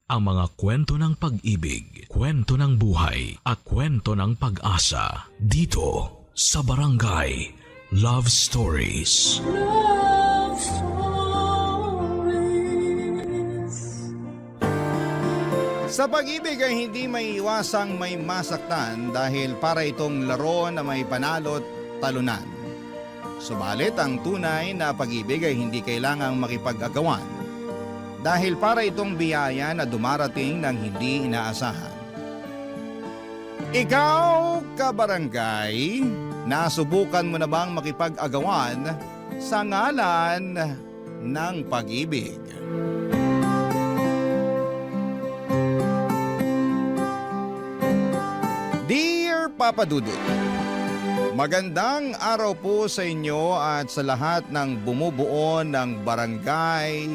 ang mga kwento ng pag-ibig, kwento ng buhay, at kwento ng pag-asa dito sa Barangay Love Stories. Love Stories. Sa pag-ibig ay hindi may iwasang may masaktan dahil para itong laro na may panalo't talunan. Subalit ang tunay na pag-ibig ay hindi kailangang makipag-agawan dahil para itong biyaya na dumarating ng hindi inaasahan. Ikaw, kabarangay, nasubukan mo na bang makipag-agawan sa ngalan ng pag-ibig? Dear Papa Dudut, magandang araw po sa inyo at sa lahat ng bumubuo ng Barangay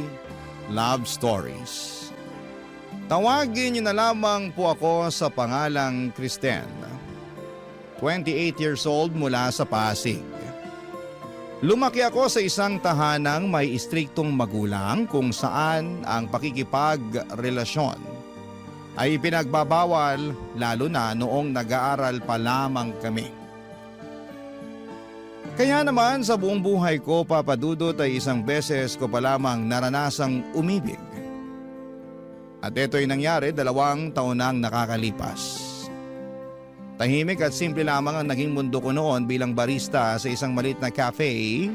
Love Stories. Tawagin niyo na lamang po ako sa pangalang Kristen. 28 years old mula sa Pasig. Lumaki ako sa isang tahanang may istriktong magulang kung saan ang pakikipagrelasyon ay pinagbabawal lalo na noong nag-aaral pa lamang kami. Kaya naman sa buong buhay ko, Papa Dudut, ay isang beses ko pa lamang naranasang umibig. At ito'y nangyari 2 taon nang nakakalipas. Tahimik at simple lamang ang naging mundo ko noon bilang barista sa isang maliit na cafe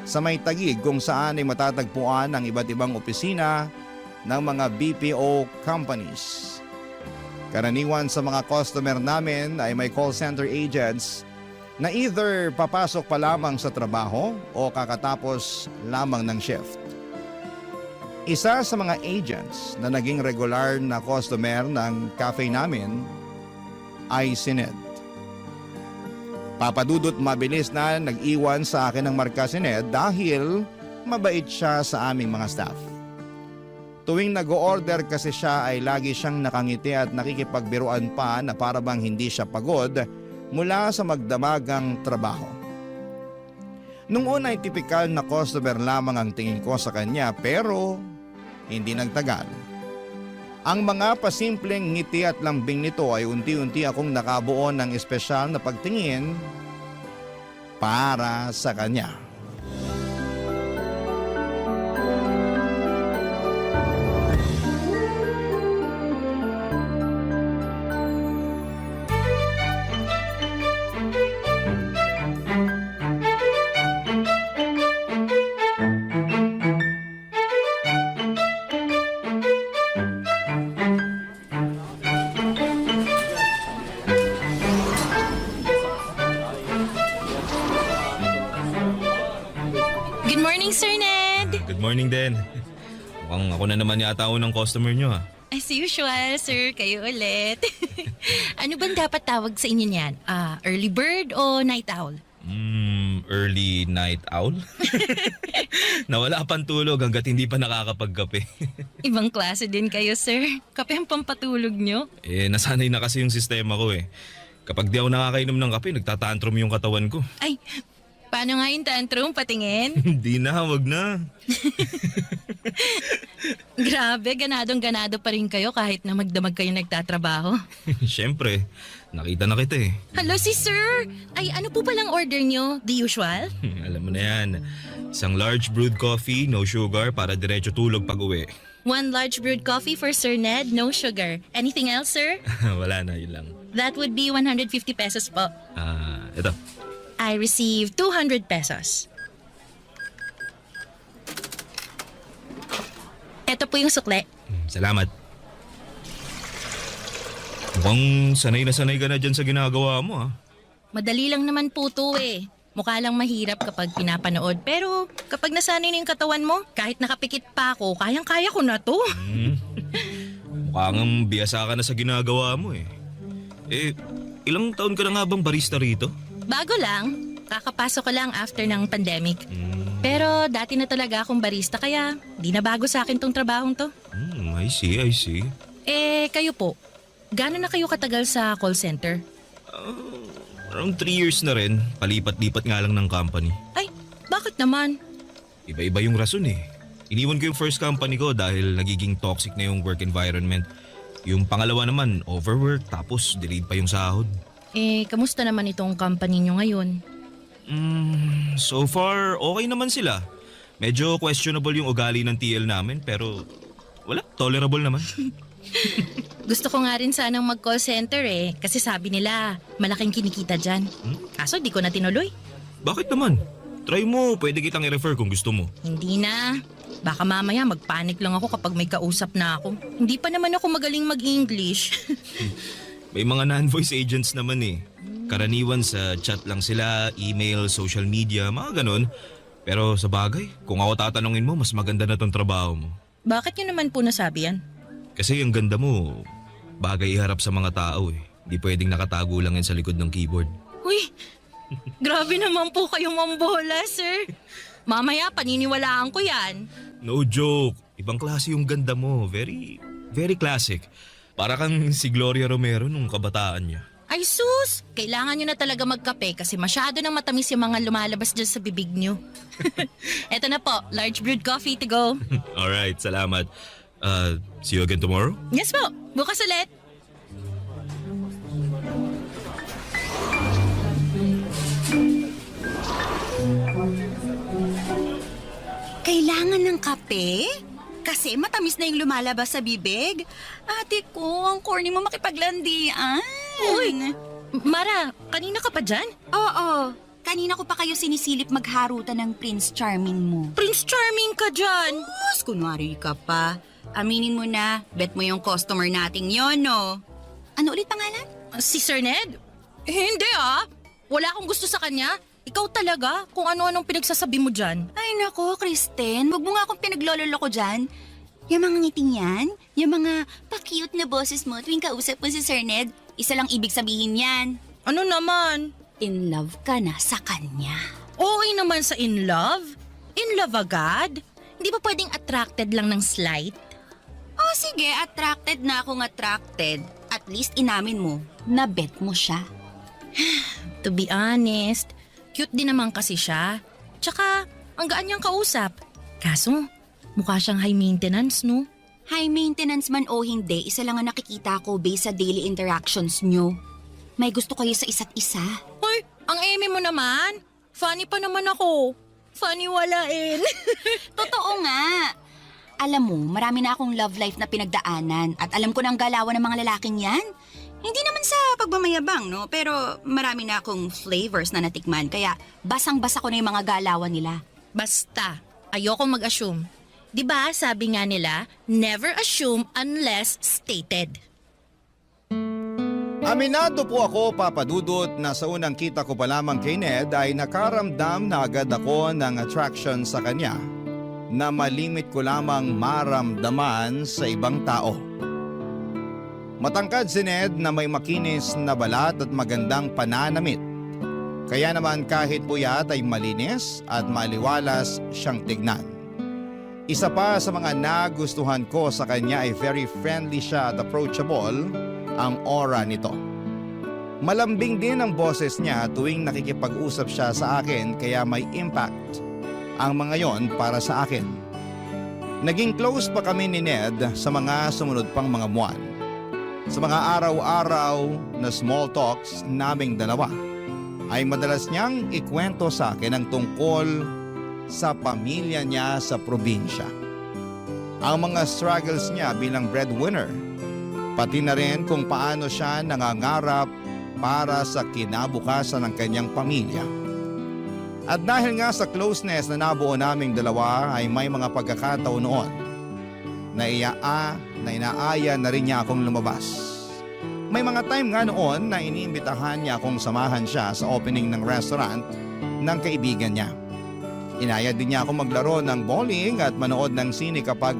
sa may Taguig kung saan ay matatagpuan ang iba't ibang opisina ng mga BPO companies. Karaniwan sa mga customer namin ay may call center agents na either papasok pa lamang sa trabaho o kakatapos lamang ng shift. Isa sa mga agents na naging regular na customer ng cafe namin ay si Ned. Papadudot mabilis na nag-iwan sa akin ng marka si Ned dahil mabait siya sa aming mga staff. Tuwing nag-o-order kasi siya ay lagi siyang nakangiti at nakikipagbiruan pa na para bang hindi siya pagod mula sa magdamagang trabaho. Nung una ay tipikal na customer lamang ang tingin ko sa kanya pero hindi nagtagal. Ang mga pasimpleng ngiti at lambing nito ay unti-unti akong nakabuo ng espesyal na pagtingin para sa kanya. Good morning, Sir Ned! Good morning din. Mukhang ako na naman yata unang customer nyo ha. As usual, sir, kayo ulit. Ano bang dapat tawag sa inyo niyan? Early bird o night owl? Early night owl? Nawala pang tulog hanggat hindi pa nakakapagkape. Ibang klase din kayo, sir. Kape ang pampatulog nyo. Nasanay na kasi yung sistema ko eh. Kapag di ako nakakainom ng kape, nagtatantrum yung katawan ko. Ay, paano nga yung tantrum? Patingin? Hindi na, wag na. Grabe, ganadong-ganado pa rin kayo kahit na magdamag kayo nagtatrabaho. Siyempre, nakita na kita eh. Hello, si sir! Ay, ano po palang order nyo? The usual? Alam mo na yan. Isang large brewed coffee, no sugar, para diretso tulog pag uwi. 1 large brewed coffee for Sir Ned, no sugar. Anything else, sir? Wala na, yun lang. That would be 150 pesos po. Ito. I received 200 pesos. Ito po yung sukle. Salamat. Mukhang sanay na sanay ka na dyan sa ginagawa mo ha. Madali lang naman po to eh. Mukha lang mahirap kapag pinapanood. Pero kapag nasanay na yung katawan mo, kahit nakapikit pa ako, kayang-kaya ko na to. Mukhang biyasa ka na sa ginagawa mo eh. Ilang taon ka na nga bang barista rito? Bago lang. Kakapasok ko lang after ng pandemic. Pero dati na talaga akong barista kaya di na bago sa akin tong trabahong to. I see. Kayo po, gaano na kayo katagal sa call center? Around 3 years na rin. Palipat-lipat nga lang ng company. Ay, bakit naman? Iba-iba yung rason eh. Iniwan ko yung first company ko dahil nagiging toxic na yung work environment. Yung pangalawa naman, overwork, tapos delayed pa yung sahod. Kamusta naman itong company nyo ngayon? So far, okay naman sila. Medyo questionable yung ugali ng TL namin pero wala, tolerable naman. Gusto ko nga rin sanang mag-call center kasi sabi nila malaking kinikita dyan. Kaso di ko na tinuloy. Bakit naman? Try mo, pwede kitang i-refer kung gusto mo. Hindi na. Baka mamaya magpanik lang ako kapag may kausap na ako. Hindi pa naman ako magaling mag-English. May mga non-voice agents naman eh. Karaniwan sa chat lang sila, email, social media, mga ganon. Pero sa bagay, kung ako tatanungin mo, mas maganda na tong trabaho mo. Bakit yun naman po nasabi yan? Kasi ang ganda mo, bagay iharap sa mga tao eh. Hindi pwedeng nakatago lang yan sa likod ng keyboard. Uy, grabe naman po kayong mambola, sir. Mamaya paniniwalaan ko yan. No joke. Ibang klase yung ganda mo. Very, very classic. Para kang si Gloria Romero nung kabataan niya. Ay sus, kailangan nyo na talaga magkape kasi masyado nang matamis yung mga lumalabas dyan sa bibig nyo. Eto na po, large brewed coffee to go. Alright, salamat. See you again tomorrow? Yes po, bukas ulit. Kailangan ng kape? Kasi matamis na yung lumalabas sa bibig. Ate ko, ang corny mo makipaglandian. Uy, Mara, kanina ka pa dyan? Oo, kanina ko pa kayo sinisilip magharutan ng Prince Charming mo. Prince Charming ka dyan. Mas kunwari ka pa. Aminin mo na, bet mo yung customer nating yon, no? Ano ulit pangalan? Si Sir Ned? Hindi Wala akong gusto sa kanya. Ikaw talaga, kung ano-anong pinagsasabi mo dyan. Ay nako, Kristen, wag mo nga akong pinaglololo ko dyan. Yung mga ngiting yan, yung mga pa-cute na boses mo tuwing kausap mo si Sir Ned, isa lang ibig sabihin yan. Ano naman? In love ka na sa kanya. Okay naman sa in love? In love agad? Hindi ba pwedeng attracted lang ng slight? Oh sige, attracted na akong attracted. At least inamin mo, na bet mo siya. To be honest, cute din naman kasi siya. Tsaka, ang gaan niyang kausap. Kaso, mukha siyang high maintenance, no? High maintenance man o hindi, isa lang ang nakikita ko based sa daily interactions nyo. May gusto kayo sa isa't isa. Hoy, ang eme mo naman. Funny pa naman ako. Funny walain. Totoo nga. Alam mo, marami na akong love life na pinagdaanan at alam ko na ang galawan ng mga lalaking yan. Hindi naman sa pagmamayabang, no? Pero marami na akong flavors na natikman kaya basang-basa ko na yung mga galawan nila. Basta, ayoko mag-assume. 'Di ba sabi nga nila, never assume unless stated. Aminado po ako, Papa Dudut, na sa unang kita ko pa lamang kay Ned ay nakaramdam na agad ako ng attraction sa kanya na malimit ko lamang maramdaman sa ibang tao. Matangkad si Ned na may makinis na balat at magandang pananamit. Kaya naman kahit puyat ay malinis at maliwalas siyang tignan. Isa pa sa mga nagustuhan ko sa kanya ay very friendly siya at approachable ang aura nito. Malambing din ang boses niya tuwing nakikipag-usap siya sa akin kaya may impact ang mga yon para sa akin. Naging close pa kami ni Ned sa mga sumunod pang mga buwan. Sa mga araw-araw na small talks naming dalawa ay madalas niyang ikwento sa akin ang tungkol sa pamilya niya sa probinsya. Ang mga struggles niya bilang breadwinner, pati na rin kung paano siya nangangarap para sa kinabukasan ng kanyang pamilya. At dahil nga sa closeness na nabuo naming dalawa ay may mga pagkakataon noon na inaaya na rin niya akong lumabas. May mga time nga noon na iniimbitahan niya akong samahan siya sa opening ng restaurant ng kaibigan niya. Inaya din niya akong maglaro ng bowling at manood ng sine kapag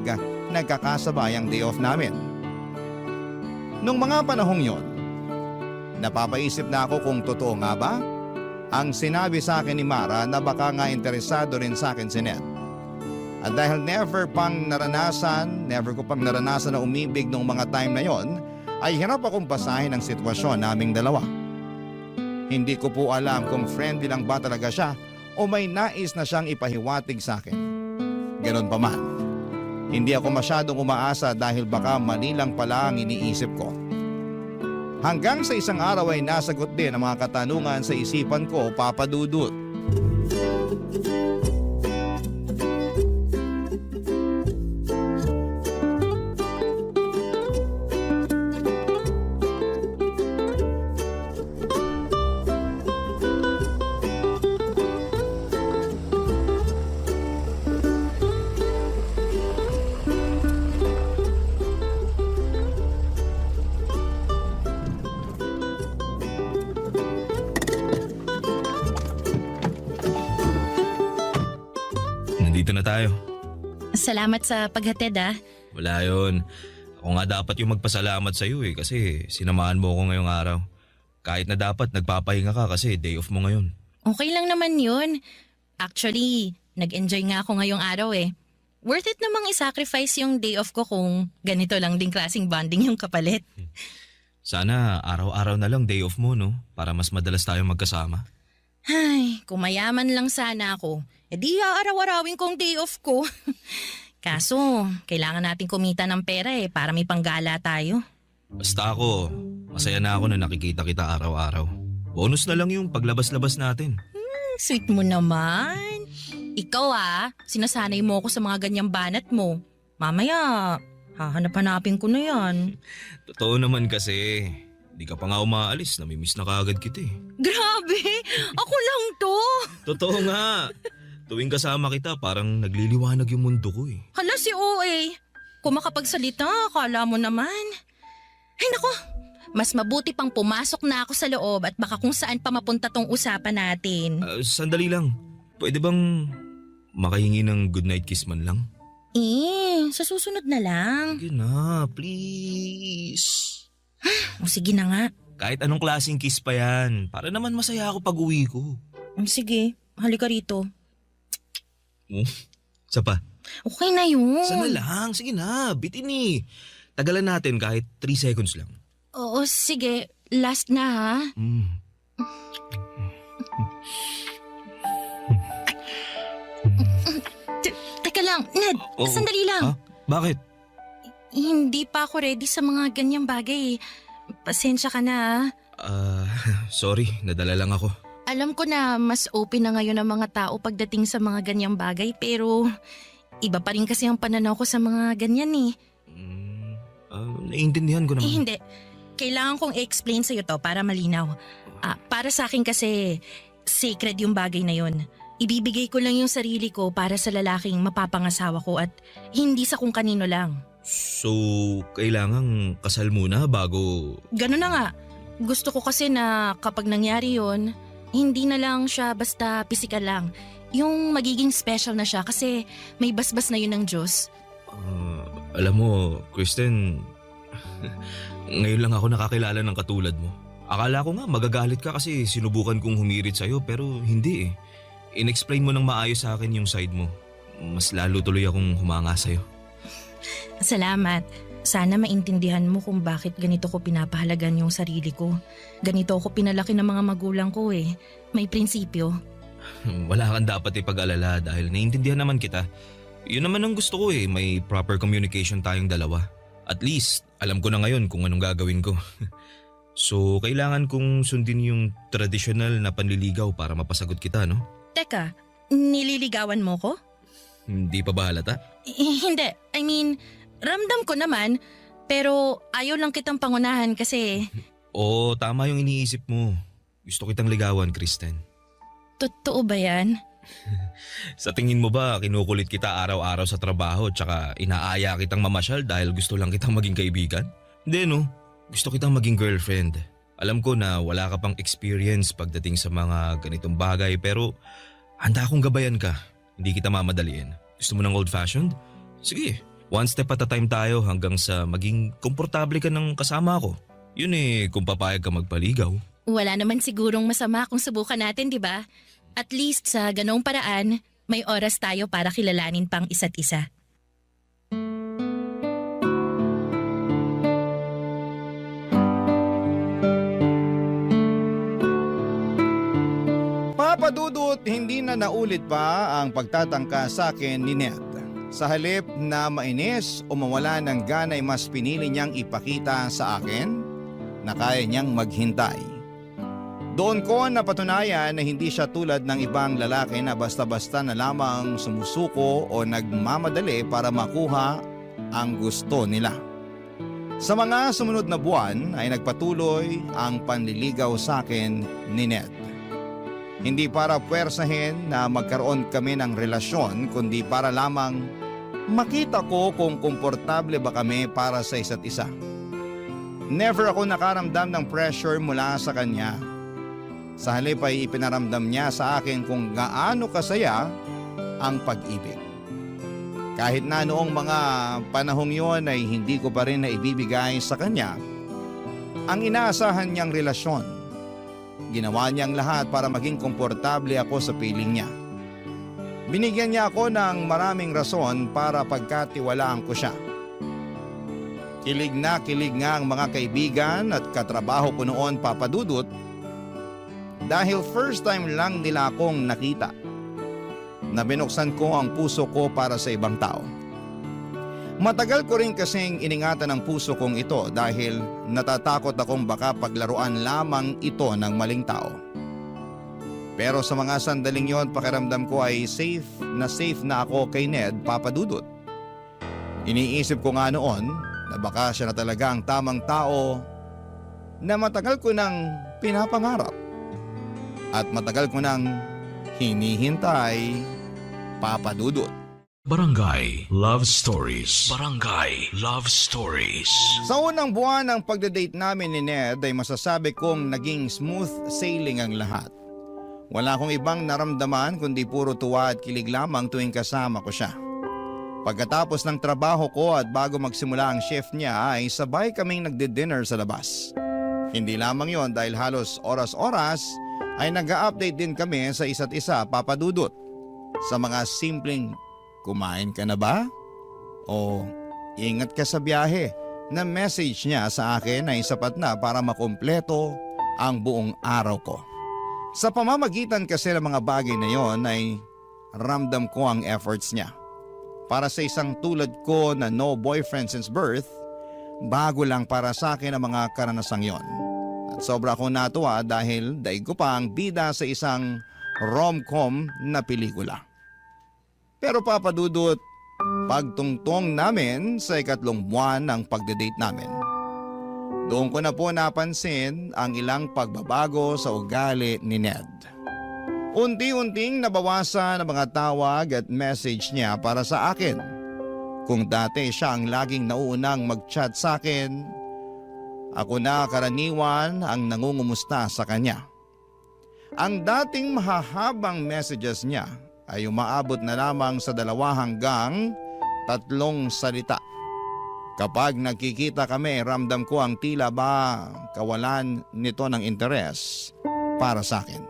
nagkakasabay ang day off namin. Nung mga panahong yon, napapaisip na ako kung totoo nga ba ang sinabi sa akin ni Mara na baka nga interesado rin sa akin si Ned. At dahil never ko pang naranasan na umibig nung mga time na yon, ay hirap akong basahin ang sitwasyon naming dalawa. Hindi ko po alam kung friendly lang ba talaga siya o may nais na siyang ipahiwatig sa akin. Ganon pa man, Hindi ako masyadong umaasa dahil baka mali lang pala ang iniisip ko. Hanggang sa isang araw ay nasagot din ang mga katanungan sa isipan ko, Papa Dudut. Nandito na tayo. Salamat sa paghatid ah. Wala yun. Ako nga dapat yung magpasalamat sa'yo kasi sinamahan mo ako ngayong araw. Kahit na dapat nagpapahinga ka kasi day off mo ngayon. Okay lang naman yun. Actually, nag-enjoy nga ako ngayong araw eh. Worth it namang i-sacrifice yung day off ko kung ganito lang din klaseng bonding yung kapalit. Sana araw-araw na lang day off mo, no? Para mas madalas tayong magkasama. Ay, kung mayaman lang sana ako, edi aaraw-arawin kong day off ko. Kaso, kailangan natin kumita ng pera para may panggala tayo. Basta ako, masaya na ako na nakikita kita araw-araw. Bonus na lang yung paglabas-labas natin. Sweet mo naman. Ikaw sinasanay mo ako sa mga ganyang banat mo. Mamaya, hahanap-hanapin ko na yan. Totoo naman kasi, di ka pa nga umaalis, namimiss na kaagad kita eh. Grabe! Ako lang to! Totoo nga! Tuwing kasama kita, parang nagliliwanag yung mundo ko eh. Hala si OA. Kung makapagsalita, akala mo naman. Ay nako, mas mabuti pang pumasok na ako sa loob at baka kung saan pa mapunta tong usapan natin. Sandali lang, pwede bang makahingi ng goodnight kiss man lang? Sa susunod na lang. Sige na, please. O sige na nga. Kahit anong klaseng kiss pa yan, para naman masaya ako pag uwi ko. Sige, halika rito. Isa pa. Okay na yun. Sana lang, sige na, bitin eh. Tagalan natin kahit 3 seconds lang. Oo, sige. Last na ha. Teka lang, Ned. Oo. Sandali lang. Ha? Bakit? Hindi pa ako ready sa mga ganyang bagay. Pasensya ka na. Sorry, nadala lang ako. Alam ko na mas open na ngayon ang mga tao pagdating sa mga ganyang bagay pero iba pa rin kasi ang pananaw ko sa mga ganyan eh. Naiintindihan ko naman. Hindi. Kailangan kong i-explain sa'yo to para malinaw. Para sa akin kasi sacred yung bagay na yun. Ibibigay ko lang yung sarili ko para sa lalaking mapapangasawa ko at hindi sa kung kanino lang. So, kailangang kasal muna bago... Ganun na nga. Gusto ko kasi na kapag nangyari yun, hindi na lang siya basta pisikal lang. Yung magiging special na siya kasi may basbas na yun ng Diyos. Alam mo, Kristen, ngayon lang ako nakakilala ng katulad mo. Akala ko nga magagalit ka kasi sinubukan kong humirit sa'yo pero hindi eh. In-explain mo ng maayos sa akin yung side mo. Mas lalo tuloy akong humanga sa'yo. Salamat. Sana maintindihan mo kung bakit ganito ko pinapahalagan yung sarili ko. Ganito ako pinalaki ng mga magulang ko eh. May prinsipyo. Wala kang dapat ipag-alala dahil naiintindihan naman kita. Yun naman ang gusto ko eh, may proper communication tayong dalawa. At least, alam ko na ngayon kung anong gagawin ko. So, kailangan kong sundin yung traditional na panliligaw para mapasagot kita, no? Teka, nililigawan mo ko? Hindi pa ba halata? Hindi. I mean, ramdam ko naman. Pero ayaw lang kitang pangunahan kasi... Oo, tama yung iniisip mo. Gusto kitang ligawan, Kristen. Totoo ba yan? Sa tingin mo ba kinukulit kita araw-araw sa trabaho tsaka inaaya kitang mamasyal dahil gusto lang kitang maging kaibigan? Hindi no, gusto kitang maging girlfriend. Alam ko na wala ka pang experience pagdating sa mga ganitong bagay pero handa akong gabayan ka. Hindi kita mamadaliin. Gusto mo ng old-fashioned? Sige, one step at a time tayo hanggang sa maging komportable ka ng kasama ko. Yun kung papayag ka magpaligaw. Wala naman sigurong masama kung subukan natin, di ba? At least sa ganong paraan, may oras tayo para kilalanin pang isa't isa. Papa Dudut, hindi na naulit pa ang pagtatangka sa akin ni Ned. Sa halip na mainis o mawala ng gana ay mas pinili niyang ipakita sa akin na kaya niyang maghintay. Doon ko napatunayan na hindi siya tulad ng ibang lalaki na basta-basta na lamang sumusuko o nagmamadali para makuha ang gusto nila. Sa mga sumunod na buwan ay nagpatuloy ang panliligaw sa akin ni Ned. Hindi para puwersahin na magkaroon kami ng relasyon kundi para lamang makita ko kung komportable ba kami para sa isa't isa. Never ako nakaramdam ng pressure mula sa kanya. Sa halip ay ipinaramdam niya sa akin kung gaano kasaya ang pag-ibig. Kahit na noong mga panahong yon ay hindi ko pa rin naibibigay sa kanya ang inaasahan niyang relasyon. Ginawa niyang lahat para maging komportable ako sa piling niya. Binigyan niya ako ng maraming rason para pagkatiwalaan ko siya. Kilig nga ang mga kaibigan at katrabaho ko noon, Papa Dudut, dahil first time lang nila akong nakita na binuksan ko ang puso ko para sa ibang tao. Matagal ko rin kasing iningatan ang puso kong ito dahil natatakot akong baka paglaruan lamang ito ng maling tao. Pero sa mga sandaling yon, pakiramdam ko ay safe na ako kay Ned, Papa Dudut. Iniisip ko nga noon na baka siya na talaga ang tamang tao na matagal ko nang pinapangarap at matagal ko nang hinihintay, Papa Dudut. Barangay Love Stories. Barangay Love Stories. Sa unang buwan ng pagdadate namin ni Ned ay masasabi kong naging smooth sailing ang lahat. Wala akong ibang naramdaman kundi puro tuwa at kilig lamang tuwing kasama ko siya. Pagkatapos ng trabaho ko at bago magsimula ang shift niya ay sabay kaming nagdi-dinner sa labas. Hindi lamang yon dahil halos oras-oras ay nag-a-update din kami sa isa't isa, Papa Dudut. Sa mga simpleng, kumain ka na ba? O ingat ka sa biyahe, na message niya sa akin ay sapat na para makumpleto ang buong araw ko. Sa pamamagitan kasi ng mga bagay na yon ay ramdam ko ang efforts niya. Para sa isang tulad ko na no boyfriend since birth, bago lang para sa akin ang mga karanasang yon. At sobra akong natuwa dahil daig ko pa ang bida sa isang rom-com na pelikula. Pero Papa Dudut, pagtungtong namin sa ikatlong buwan ng pagdadate namin, doon ko na po napansin ang ilang pagbabago sa ugali ni Ned. Unti-unting nabawasan ang mga tawag at message niya para sa akin. Kung dati siya ang laging nauunang mag-chat sa akin, ako na karaniwan ang nangungumusta sa kanya. Ang dating mahahabang messages niya ay umaabot na lamang sa 2 hanggang 3 salita. Kapag nagkikita kami, ramdam ko ang tila ba kawalan nito ng interes para sa akin.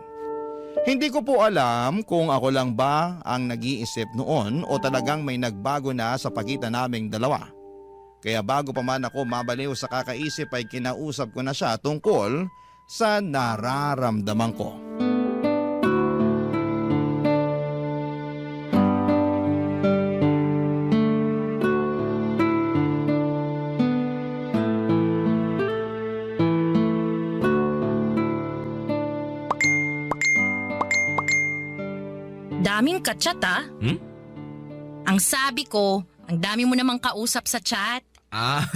Hindi ko po alam kung ako lang ba ang nag-iisip noon o talagang may nagbago na sa pagitan naming dalawa. Kaya bago pa man ako mabaliw sa kakaisip ay kinausap ko na siya tungkol sa nararamdaman ko. Daming ka-chat ah. Ang sabi ko, ang dami mo namang kausap sa chat.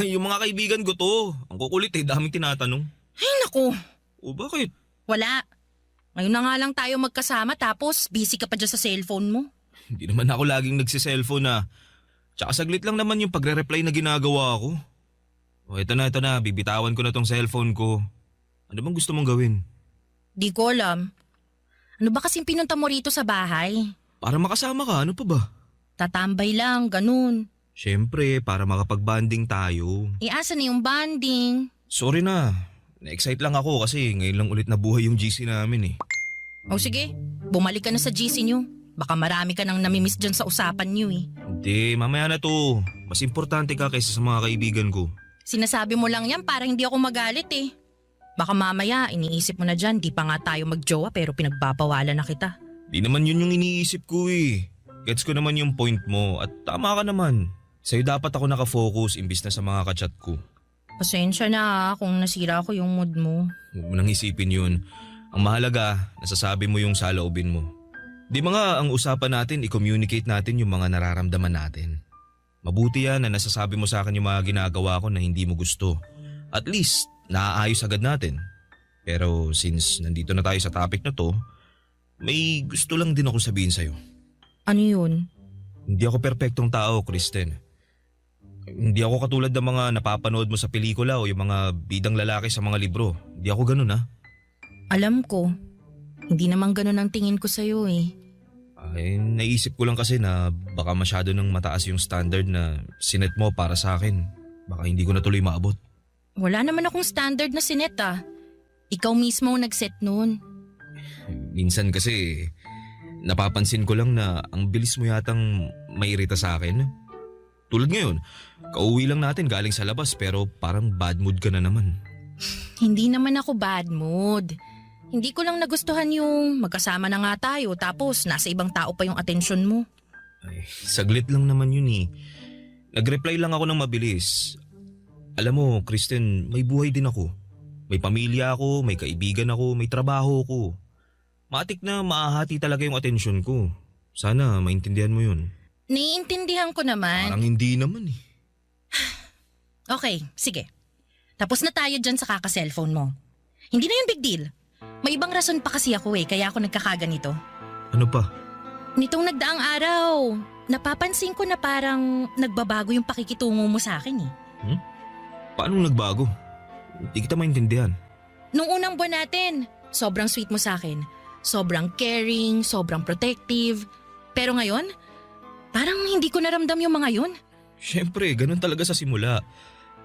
Yung mga kaibigan ko to. Ang kukulit daming tinatanong. Ay naku, O bakit? wala. Ngayon na nga lang tayo magkasama tapos busy ka pa dyan sa cellphone mo. Hindi naman ako laging nagsiselfone na. Tsaka saglit lang naman yung pagre-reply na ginagawa ko. O ito na, bibitawan ko na tong cellphone ko. Ano bang gusto mong gawin? Di ko alam. Ano ba kasing pinunta mo rito sa bahay? Para makasama ka, ano pa ba? Tatambay lang, ganun. Siyempre, para makapag-banding tayo. Asa na yung banding? Sorry na, na-excite lang ako kasi ngayon lang ulit nabuhay yung GC namin eh. O sige, bumalik ka na sa GC nyo. Baka marami ka nang namimiss dyan sa usapan nyo eh. Hindi, mamaya na to. Mas importante ka kaysa sa mga kaibigan ko. Sinasabi mo lang yan para hindi ako magalit eh. Baka mamaya iniisip mo na dyan, di pa nga tayo magjowa pero pinagbabawalan na kita. Di naman yun yung iniisip ko eh. Gets ko naman yung point mo at tama ka naman. Sa'yo dapat ako nakafocus imbis na sa mga kachat ko. Pasensya na kung nasira ko yung mood mo. Huwag mo nang isipin yun. Ang mahalaga, nasasabi mo yung saloobin mo. Di ba nga ang usapan natin, i-communicate natin yung mga nararamdaman natin. Mabuti yan na nasasabi mo sa akin yung mga ginagawa ko na hindi mo gusto. At least, naaayos agad natin. Pero since nandito na tayo sa topic na to, may gusto lang din ako sabihin sa'yo. Ano yun? Hindi ako perpektong tao, Kristen. Hindi ako katulad ng mga napapanood mo sa pelikula o yung mga bidang lalaki sa mga libro. Hindi ako ganun ha. Alam ko. Hindi naman ganun ang tingin ko sa'yo eh. Ay, naisip ko lang kasi na baka masyado nang mataas yung standard na sinet mo para sa akin. Baka hindi ko na tuloy maabot. Wala naman akong standard na sinet ah. Ikaw mismo ang nag-set nun. Minsan kasi napapansin ko lang na ang bilis mo yatang mairita sa akin. Tulad ngayon, kauwi lang natin galing sa labas pero parang bad mood ka na naman. Hindi naman ako bad mood. Hindi ko lang nagustuhan yung magkasama na nga tayo tapos nasa ibang tao pa yung atensyon mo. Ay, saglit lang naman yun eh. Nag-reply lang ako ng mabilis. Alam mo, Kristen, may buhay din ako. May pamilya ako, may kaibigan ako, may trabaho ako. Matik na maahati talaga yung atensyon ko. Sana maintindihan mo yun. Naiintindihan ko naman. Parang hindi naman eh. Okay, sige. Tapos na tayo dyan sa kaka-cellphone mo. Hindi na yun big deal. May ibang rason pa kasi ako eh, kaya ako nagkakaganito. Ano pa? Nitong nagdaang araw, napapansin ko na parang nagbabago yung pakikitungo mo sa akin eh. Paano nagbago? Hindi kita maintindihan. Nung unang buwan natin, sobrang sweet mo sa akin. Sobrang caring, sobrang protective. Pero ngayon, parang hindi ko naramdam yung mga yun. Siyempre, ganun talaga sa simula.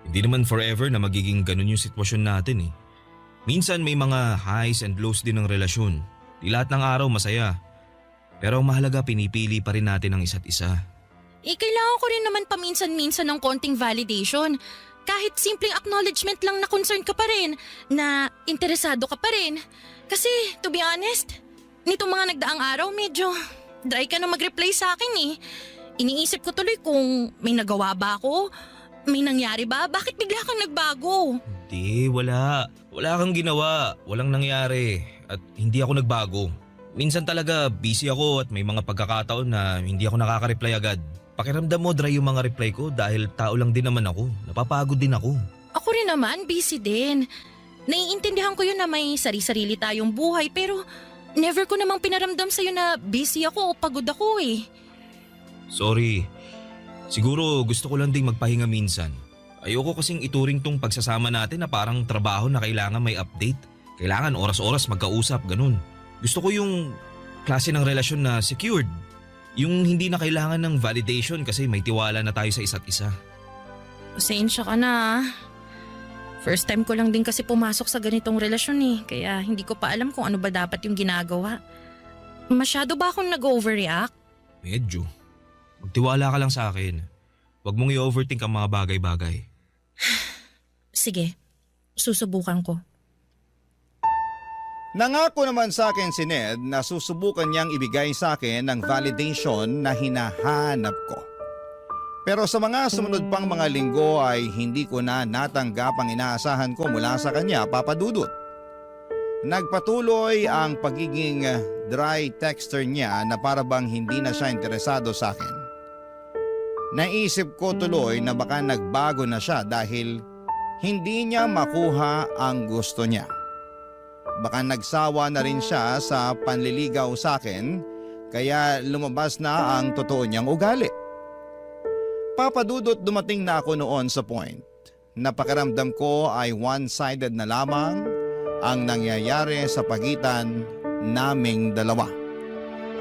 Hindi naman forever na magiging ganun yung sitwasyon natin eh. Minsan may mga highs and lows din ng relasyon. Di lahat ng araw masaya. Pero ang mahalaga, pinipili pa rin natin ang isa't isa. Kailangan ko rin naman paminsan-minsan ng konting validation. Kahit simpleng acknowledgement lang na concerned ka pa rin, na interesado ka pa rin. Kasi, to be honest, nitong mga nagdaang araw medyo dry ka na mag-reply sa akin eh. Iniisip ko tuloy kung may nagawa ba ako, may nangyari ba, bakit bigla kang nagbago? Hindi, wala. Wala kang ginawa. Walang nangyari. At hindi ako nagbago. Minsan talaga busy ako at may mga pagkakataon na hindi ako nakaka-reply agad. Pakiramdam mo dry yung mga reply ko dahil tao lang din naman ako. Napapagod din ako. Ako rin naman, busy din. Naiintindihan ko yun na may sarili-sarili tayong buhay pero never ko namang pinaramdam sa'yo na busy ako o pagod ako eh. Sorry. Siguro gusto ko lang ding magpahinga minsan. Ayoko kasing ituring tong pagsasama natin na parang trabaho na kailangan may update. Kailangan oras-oras magkausap, ganun. Gusto ko yung klase ng relasyon na secured. Yung hindi na kailangan ng validation kasi may tiwala na tayo sa isa't isa. Pasensya ka na. First time ko lang din kasi pumasok sa ganitong relasyon eh. Kaya hindi ko pa alam kung ano ba dapat yung ginagawa. Masyado ba akong nag-overreact? Medyo. Magtiwala ka lang sa akin. Huwag mong i-overthink ang mga bagay-bagay. Sige, susubukan ko. Nangako naman sa akin si Ned na susubukan niyang ibigay sa akin ang validation na hinahanap ko. Pero sa mga sumunod pang mga linggo ay hindi ko na natanggap ang inaasahan ko mula sa kanya, Papa Dudut. Nagpatuloy ang pagiging dry texter niya na para bang hindi na siya interesado sa akin. Naisip ko tuloy na baka nagbago na siya dahil hindi niya makuha ang gusto niya. Baka nagsawa na rin siya sa panliligaw sa akin kaya lumabas na ang totoo niyang ugali. Papadudot, dumating na ako noon sa point. Napakaramdam ko ay one-sided na lamang ang nangyayari sa pagitan naming dalawa.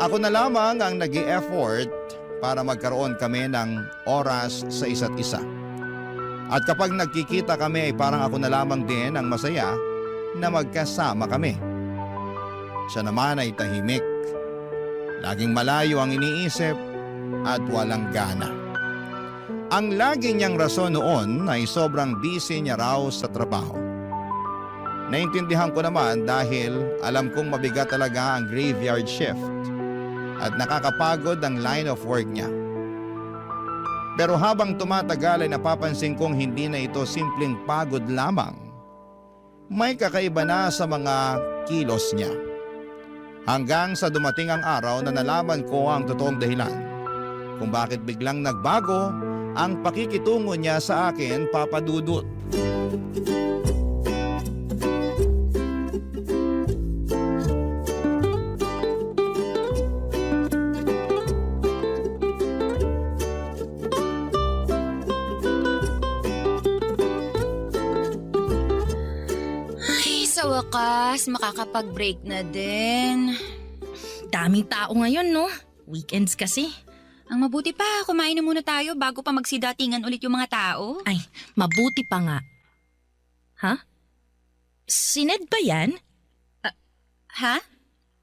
Ako na lamang ang nag-i-effort para magkaroon kami ng oras sa isa't isa. At kapag nagkikita kami ay parang ako na lamang din ang masaya na magkasama kami. Siya naman ay tahimik. Laging malayo ang iniisip at walang gana. Ang lagi niyang rason noon ay sobrang busy niya raw sa trabaho. Naintindihan ko naman dahil alam kong mabigat talaga ang graveyard shift. at nakakapagod ang line of work niya. Pero habang tumatagal ay napapansin kong hindi na ito simpleng pagod lamang. May kakaiba na sa mga kilos niya. Hanggang sa dumating ang araw na nalaman ko ang totoong dahilan kung bakit biglang nagbago ang pakikitungo niya sa akin, Papa Dudut. Ay, sa wakas, makakapag-break na din. Daming tao ngayon, no? Weekends kasi. Ang mabuti pa, kumain na muna tayo bago pa magsidatingan ulit yung mga tao. Ay, mabuti pa nga. Ha? Si Ned ba yan? Ha?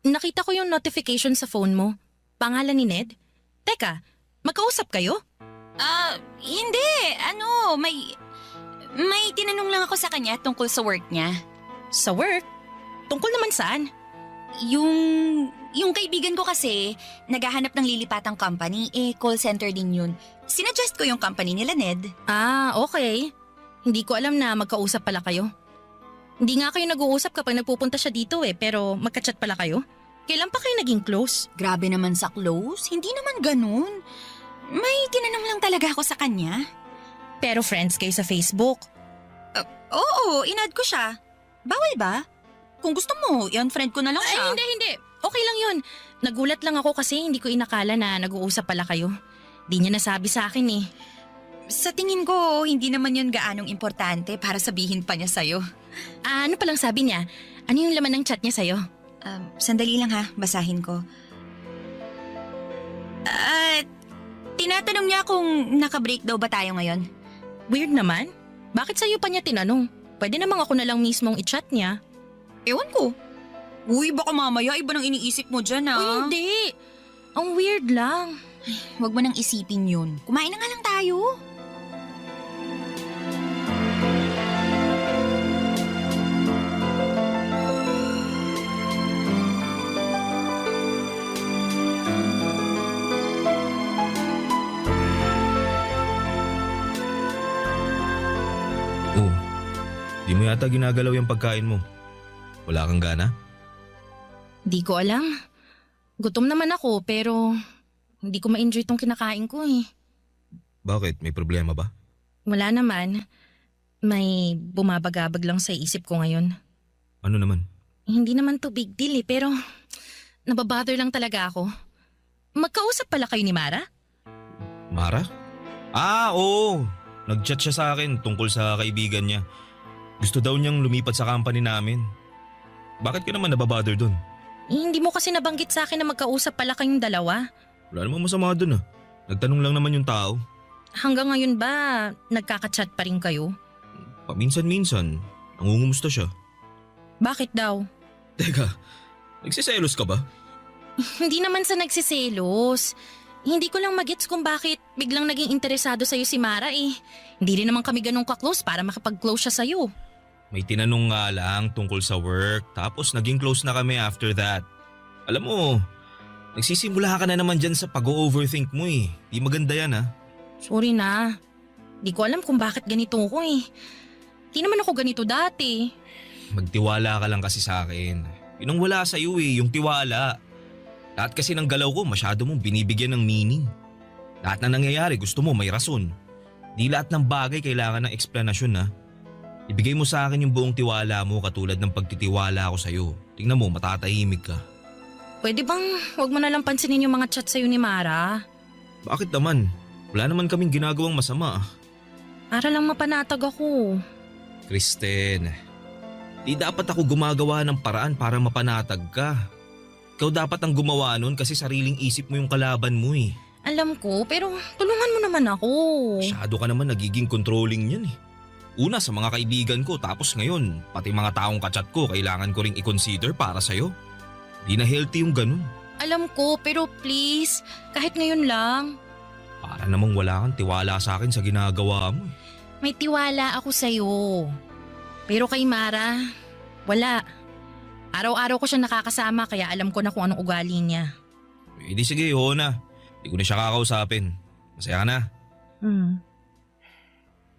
Nakita ko yung notification sa phone mo. Pangalan ni Ned? Teka, magkausap kayo? Hindi. May tinanong lang ako sa kanya tungkol sa work niya. Sa work? Tungkol naman saan? Yung kaibigan ko kasi, naghahanap ng lilipatang company, call center din yun. Sinuggest ko yung company nila, Ned. Ah, okay. Hindi ko alam na magkausap pala kayo. Hindi nga kayo nag-uusap kapag nagpupunta siya dito pero magka-chat pala kayo. Kailan pa kayo naging close? Grabe naman sa close, hindi naman ganun. May tinanong lang talaga ako sa kanya. Pero friends kayo sa Facebook. Oo, inad ko siya. Bawal ba? Kung gusto mo, i-unfriend ko na lang siya. Ay, hindi. Okay lang yun. Nagulat lang ako kasi hindi ko inakala na nag-uusap pala kayo. Di niya nasabi sa akin eh. Sa tingin ko, hindi naman yun gaanong importante para sabihin pa niya sa'yo. Ano palang sabi niya? Ano yung laman ng chat niya sa'yo? Sandali lang ha, basahin ko. Tinatanong niya kung naka-break daw ba tayo ngayon. Weird naman. Bakit sa'yo pa niya tinanong? Pwede namang ako na lang mismong i-chat niya. Ewan ko. Uy, baka mamaya iba nang iniisip mo dyan Uy, hindi. Ang weird lang. Huwag mo nang isipin yun. Kumain na nga lang tayo. Oh, di mo yata ginagalaw yung pagkain mo. Wala kang gana? Di ko alam. Gutom naman ako pero hindi ko ma-enjoy tong kinakain ko eh. Bakit? May problema ba? Wala naman. May bumabagabag lang sa isip ko ngayon. Ano naman? Hindi naman to big deal pero nababother lang talaga ako. Magkausap pala kayo ni Mara? Mara? Oo. Nag-chat siya sa akin tungkol sa kaibigan niya. Gusto daw niyang lumipat sa company namin. Bakit ka naman nababother dun? Hindi mo kasi nabanggit sa akin na magkausap pala kayong dalawa. Wala namang masama dun. Nagtanong lang naman yung tao. Hanggang ngayon ba nagkaka-chat pa rin kayo? Paminsan-minsan, nangungumusta siya. Bakit daw? Teka, nagsiselos ka ba? Hindi naman sa nagsiselos. Hindi ko lang magets kung bakit biglang naging interesado sa'yo si Mara eh. Hindi rin naman kami ganun ka-close para makapag-close siya sa'yo. May tinanong nga lang tungkol sa work tapos naging close na kami after that. Alam mo, nagsisimula ka na naman dyan sa pag-overthink mo eh. Di maganda yan ha. Sorry na. Di ko alam kung bakit ganito ko eh. Di naman ako ganito dati. Magtiwala ka lang kasi sa akin. Yun ang wala sa'yo eh, yung tiwala. Lahat kasi ng galaw ko masyado mong binibigyan ng meaning. Lahat na nangyayari gusto mo may rason. Di lahat ng bagay kailangan ng eksplanasyon ha. Ibigay mo sa akin yung buong tiwala mo katulad ng pagtitiwala ko sa'yo. Tingnan mo, matatahimik ka. Pwede bang wag mo na lang pansinin yung mga chat sa'yo ni Mara? Bakit naman? Wala naman kaming ginagawang masama. Para lang mapanatag ako. Kristen, di dapat ako gumagawa ng paraan para mapanatag ka. Ikaw dapat ang gumawa nun kasi sariling isip mo yung kalaban mo eh. Alam ko, pero tulungan mo naman ako. Masyado ka naman nagiging controlling yan eh. Una sa mga kaibigan ko tapos ngayon, pati mga taong kachat ko kailangan ko ring i-consider para sa'yo. Di na healthy yung ganun. Alam ko, pero please, kahit ngayon lang. Para namang wala kang tiwala sa akin sa ginagawa mo. May tiwala ako sa'yo. Pero kay Mara, wala. Araw-araw ko siya nakakasama kaya alam ko na kung anong ugali niya. Eh di sige, oo na. Hindi ko na siya kakausapin. Masaya ka na.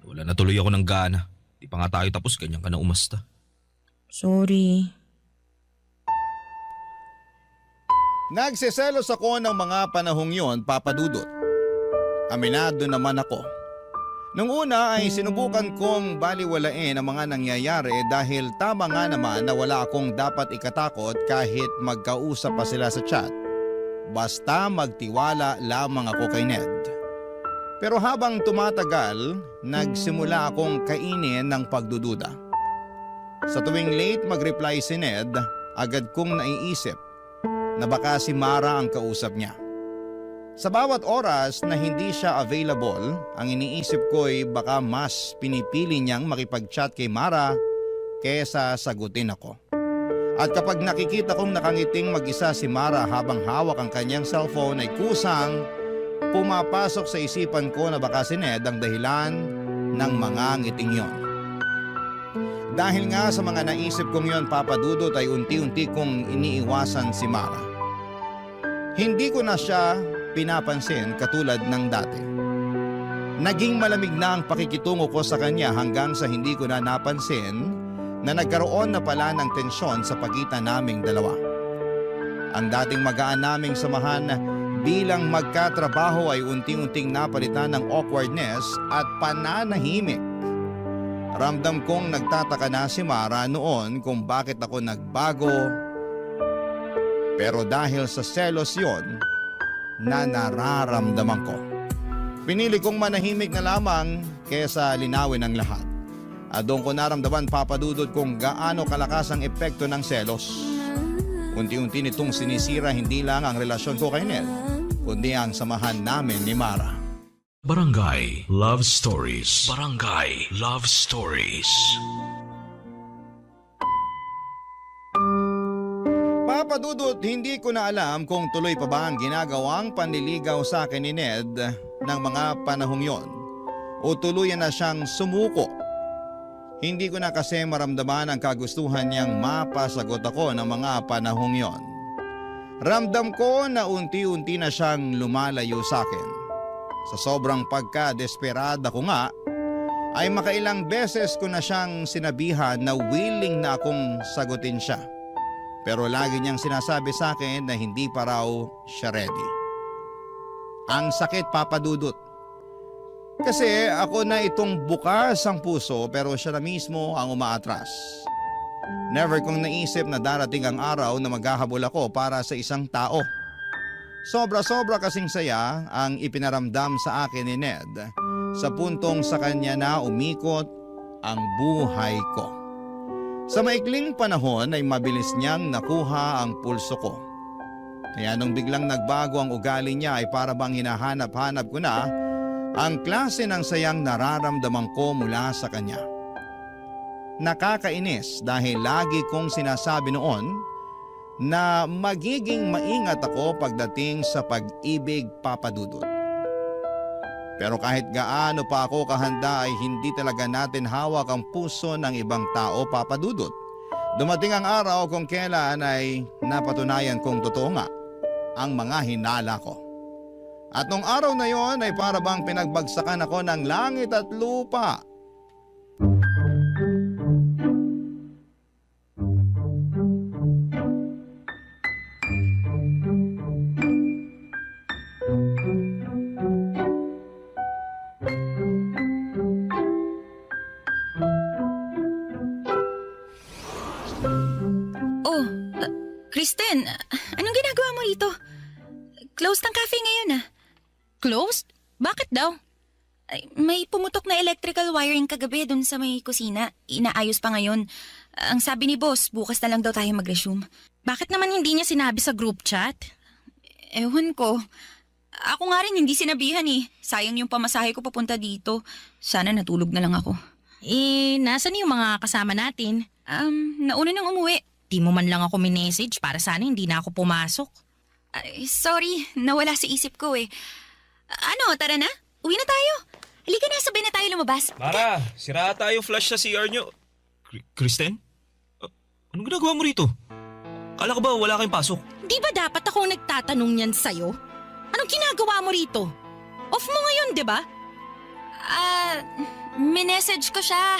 Wala na tuloy ako ng gana. Di pa nga tayo tapos, ganyan ka na umasta. Sorry. Nagsiselos ako ng mga panahong yon, Papa Dudut. Aminado naman ako. Nung una ay sinubukan kong baliwalain ang mga nangyayari dahil tama nga naman na wala akong dapat ikatakot kahit magkausap pa sila sa chat. Basta magtiwala lamang ako kay Ned. Pero habang tumatagal, nagsimula akong kainin ng pagdududa. Sa tuwing late mag-reply si Ned, agad kong naiisip na baka si Mara ang kausap niya. Sa bawat oras na hindi siya available, ang iniisip ko'y baka mas pinipili niyang makipag-chat kay Mara kesa sagutin ako. At kapag nakikita kong nakangiting mag-isa si Mara habang hawak ang kanyang cellphone ay kusang pumapasok sa isipan ko na baka si Ned ang dahilan ng mga ngiting yon. Dahil nga sa mga naisip kong yon, Papa Dudut, ay unti-unti kong iniiwasan si Mara. Hindi ko na siya pinapansin katulad ng dati. Naging malamig na ang pakikitungo ko sa kanya hanggang sa hindi ko na napansin na nagkaroon na pala ng tensyon sa pagitan naming dalawa. Ang dating magaan naming samahan bilang magkatrabaho ay unti-unting napalitan ng awkwardness at pananahimik. Ramdam kong nagtataka na si Mara noon kung bakit ako nagbago. Pero dahil sa selos yon na nararamdaman ko, pinili kong manahimik na lamang kesa linawin ang lahat. At doon ko naramdaman, Papa Dudut, kung gaano kalakas ang epekto ng selos. Unti-unti nitong sinisira hindi lang ang relasyon ko kay Ned, kundi ang samahan namin ni Mara. Barangay Love Stories. Barangay Love Stories. Papa Dudut, hindi ko na alam kung tuloy pa ba ang ginagawang panliligaw sa akin ni Ned ng mga panahong yon o tuluyan na siyang sumuko. Hindi ko na kasi maramdaman ang kagustuhan niyang mapasagot ako ng mga panahong yon. Ramdam ko na unti-unti na siyang lumalayo sa akin. Sa sobrang pagka-desperada ko nga, ay makailang beses ko na siyang sinabihan na willing na akong sagutin siya. Pero lagi niyang sinasabi sa akin na hindi pa raw siya ready. Ang sakit, Papa Dudut. Kasi ako na itong bukas ang puso pero siya na mismo ang umaatras. Never kong naisip na darating ang araw na maghahabol ako para sa isang tao. Sobra-sobra kasing saya ang ipinaramdam sa akin ni Ned sa puntong sa kanya na umikot ang buhay ko. Sa maikling panahon ay mabilis niyang nakuha ang pulso ko. Kaya nung biglang nagbago ang ugali niya ay para bang hinahanap-hanap ko na ang klase ng sayang nararamdaman ko mula sa kanya. Nakakainis dahil lagi kong sinasabi noon na magiging maingat ako pagdating sa pag-ibig, Papa Dudut. Pero kahit gaano pa ako kahanda ay hindi talaga natin hawak ang puso ng ibang tao, Papa Dudut. Dumating ang araw kung kailan ay napatunayan kong totoo nga ang mga hinala ko. At nung araw na yon ay para bang pinagbagsakan ako ng langit at lupa. Kristen, anong ginagawa mo rito? Closed ang cafe ngayon ah. Closed? Bakit daw? Ay, may pumutok na electrical wiring kagabi dun sa may kusina. Inaayos pa ngayon. Ang sabi ni boss, bukas na lang daw tayo mag-resume. Bakit naman hindi niya sinabi sa group chat? Ewan ko. Ako nga rin hindi sinabihan eh. Sayang yung pamasahe ko papunta dito. Sana natulog na lang ako. Nasaan yung mga kasama natin? Nauna nang umuwi. Di mo man lang ako minessage para sana hindi na ako pumasok. Ay, sorry, nawala sa isip ko eh. Ano, tara na? Uwi na tayo. Halika na, sabay na tayo lumabas. Mara, sira tayo flash sa CR nyo. Kristen? Anong ginagawa mo rito? Kala ko ba wala kayong pasok? Di ba dapat akong nagtatanong niyan sa'yo? Anong ginagawa mo rito? Off mo ngayon, di ba? Minessage ko siya.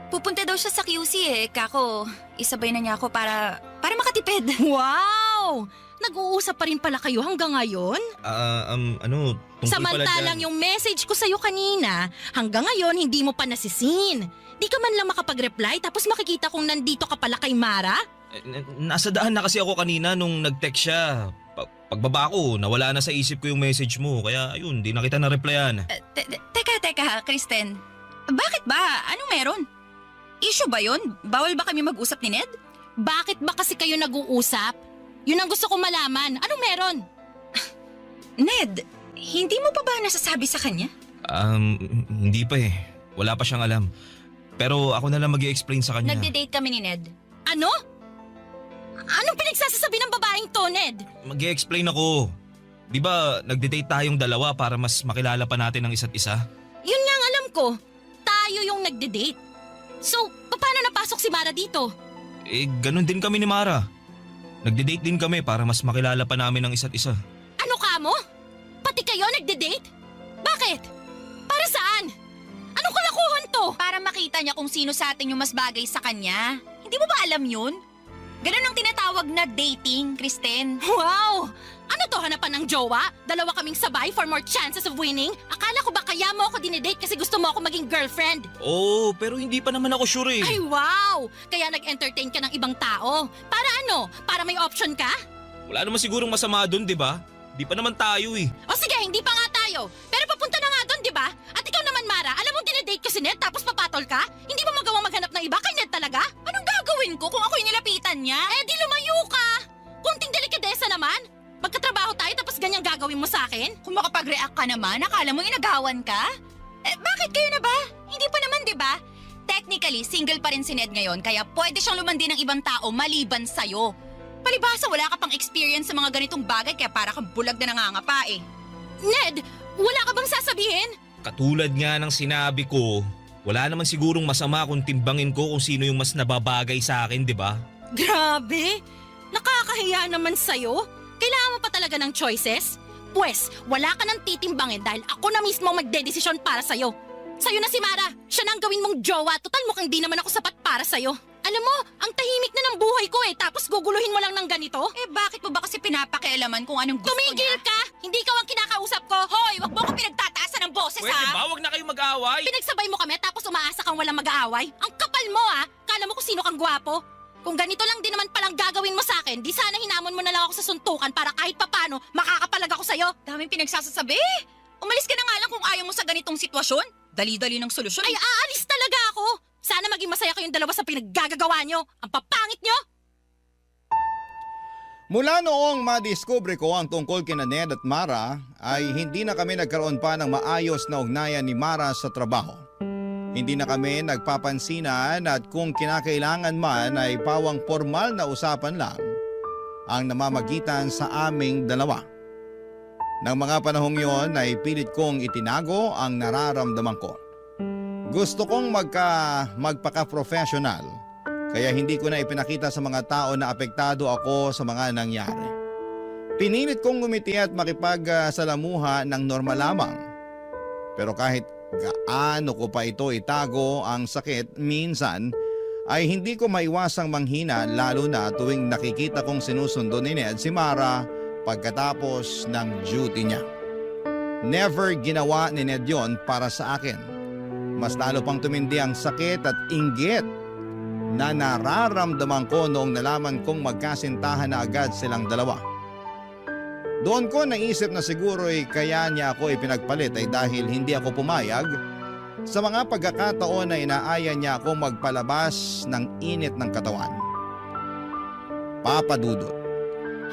Pupunta daw siya sa QC Kako, isabay na niya ako para makatipid. Wow! Nag-uusap pa rin pala kayo hanggang ngayon? Tungkol pala Samantalang dyan. yung message ko sa'yo kanina, hanggang ngayon hindi mo pa nasisin. Di ka man lang makapag-reply tapos makikita kong nandito ka pala kay Mara? Nasa daan na kasi ako kanina nung nag-text siya. Pagbaba ko, nawala na sa isip ko yung message mo. Kaya ayun, di na kita na-replyan. Teka, Kristen. Bakit ba? Anong meron? Issue ba yun? Bawal ba kami mag-usap ni Ned? Bakit ba kasi kayo nag-uusap? Yun ang gusto kong malaman. Anong meron? Ned, hindi mo pa ba nasasabi sa kanya? Hindi pa eh. Wala pa siyang alam. Pero ako na lang mag-i-explain sa kanya. Nagde-date kami ni Ned. Ano? Anong pinagsasasabi ng babaeng to, Ned? Mag-i-explain ako. Di ba nagde-date tayong dalawa para mas makilala pa natin ang isa't isa? Yun nga ang alam ko. Tayo yung nagde-date. So, paano napasok si Mara dito? Ganun din kami ni Mara. Nagde-date din kami para mas makilala pa namin ang isa't isa. Ano ka mo? Pati kayo nagde-date? Bakit? Para saan? Anong kalakuhan to? Para makita niya kung sino sa atin yung mas bagay sa kanya. Hindi mo ba alam yun? Ganun ang tinatawag na dating, Kristen. Wow! Ano to, hanapan ng jowa? Dalawa kaming sabay for more chances of winning? Akala ko ba kaya mo ako dinedate kasi gusto mo ako maging girlfriend? Oo, pero hindi pa naman ako sure eh. Ay wow! Kaya nag-entertain ka ng ibang tao. Para ano? Para may option ka? Wala naman sigurong masama doon, di ba? Di pa naman tayo eh. O sige, hindi pa nga tayo. Pero papunta na nga doon, di ba? At ikaw naman, Mara, alam mong dinedate ko si Ned tapos papatol ka? Hindi mo magawang maghanap ng iba kay Ned talaga? Anong gagawin ko kung ako'y nilapitan niya? Eh di lumayo ka! Kunting delikadesa naman. Magkatrabaho tayo tapos ganyang gagawin mo sa akin? Kung makapag-react ka naman, akala mo inagawan ka? Bakit kayo na ba? Hindi pa naman, di ba? Technically, single pa rin si Ned ngayon kaya pwede siyang lumandi ng ibang tao maliban sa'yo. Palibhasa, wala ka pang experience sa mga ganitong bagay kaya para kang bulag na nangangapa eh. Ned, wala ka bang sasabihin? Katulad nga ng sinabi ko, wala naman sigurong masama kung timbangin ko kung sino yung mas nababagay sa akin, di ba? Grabe! Nakakahiya naman sa'yo. Kailangan mo pa talaga ng choices? Pwes, wala ka nang titimbangin dahil ako na mismo ang magdedesisyon para sa'yo. Sa'yo na si Mara. Siya na ang gawin mong jowa. Total mukhang di naman ako sapat para sa'yo. Alam mo, ang tahimik na ng buhay ko tapos guguluhin mo lang ng ganito? Bakit mo ba kasi pinapakialaman kung anong gusto Tumigil niya? ka! Hindi ikaw ang kinakausap ko! Hoy, wag mo ko pinagtataasan ng boses ha! Huwag na kayong mag-aaway. Pinagsabay mo kami tapos umaasa kang walang mag-aaway? Ang kapal mo Kala mo kung sino kang gwapo? Kung ganito lang din naman palang gagawin mo sa akin, di sana hinamon mo na lang ako sa suntukan para kahit papano makakapalag ako sa'yo. Daming pinagsasasabi. Umalis ka na nga lang kung ayaw mo sa ganitong sitwasyon. Dali-dali ng solusyon. Ay, aalis talaga ako! Sana maging masaya kayong dalawa sa pinaggagawa nyo. Ang papangit nyo! Mula noong madiskubre ko ang tungkol kina Ned at Mara ay hindi na kami nagkaroon pa ng maayos na ugnayan ni Mara sa trabaho. Hindi na kami nagpapansinan at kung kinakailangan man ay pawang formal na usapan lang ang namamagitan sa aming dalawa. Nang mga panahong yon ay pilit kong itinago ang nararamdaman ko. Gusto kong magpaka-professional kaya hindi ko na ipinakita sa mga tao na apektado ako sa mga nangyari. Pinilit kong ngumiti at makipagsalamuha ng normal lamang. Pero kahit gaano ko pa ito itago ang sakit, minsan ay hindi ko maiwasang manghina lalo na tuwing nakikita kong sinusundo ni Ned si Mara pagkatapos ng duty niya. Never ginawa ni Ned yon para sa akin. Mas lalo pang tumindi ang sakit at inggit na nararamdaman ko noong nalaman kong magkasintahan na agad silang dalawa. Doon ko naisip na siguro kaya niya ako ipinagpalit ay dahil hindi ako pumayag sa mga pagkakataon na inaaya niya ako magpalabas ng init ng katawan. Papadudot.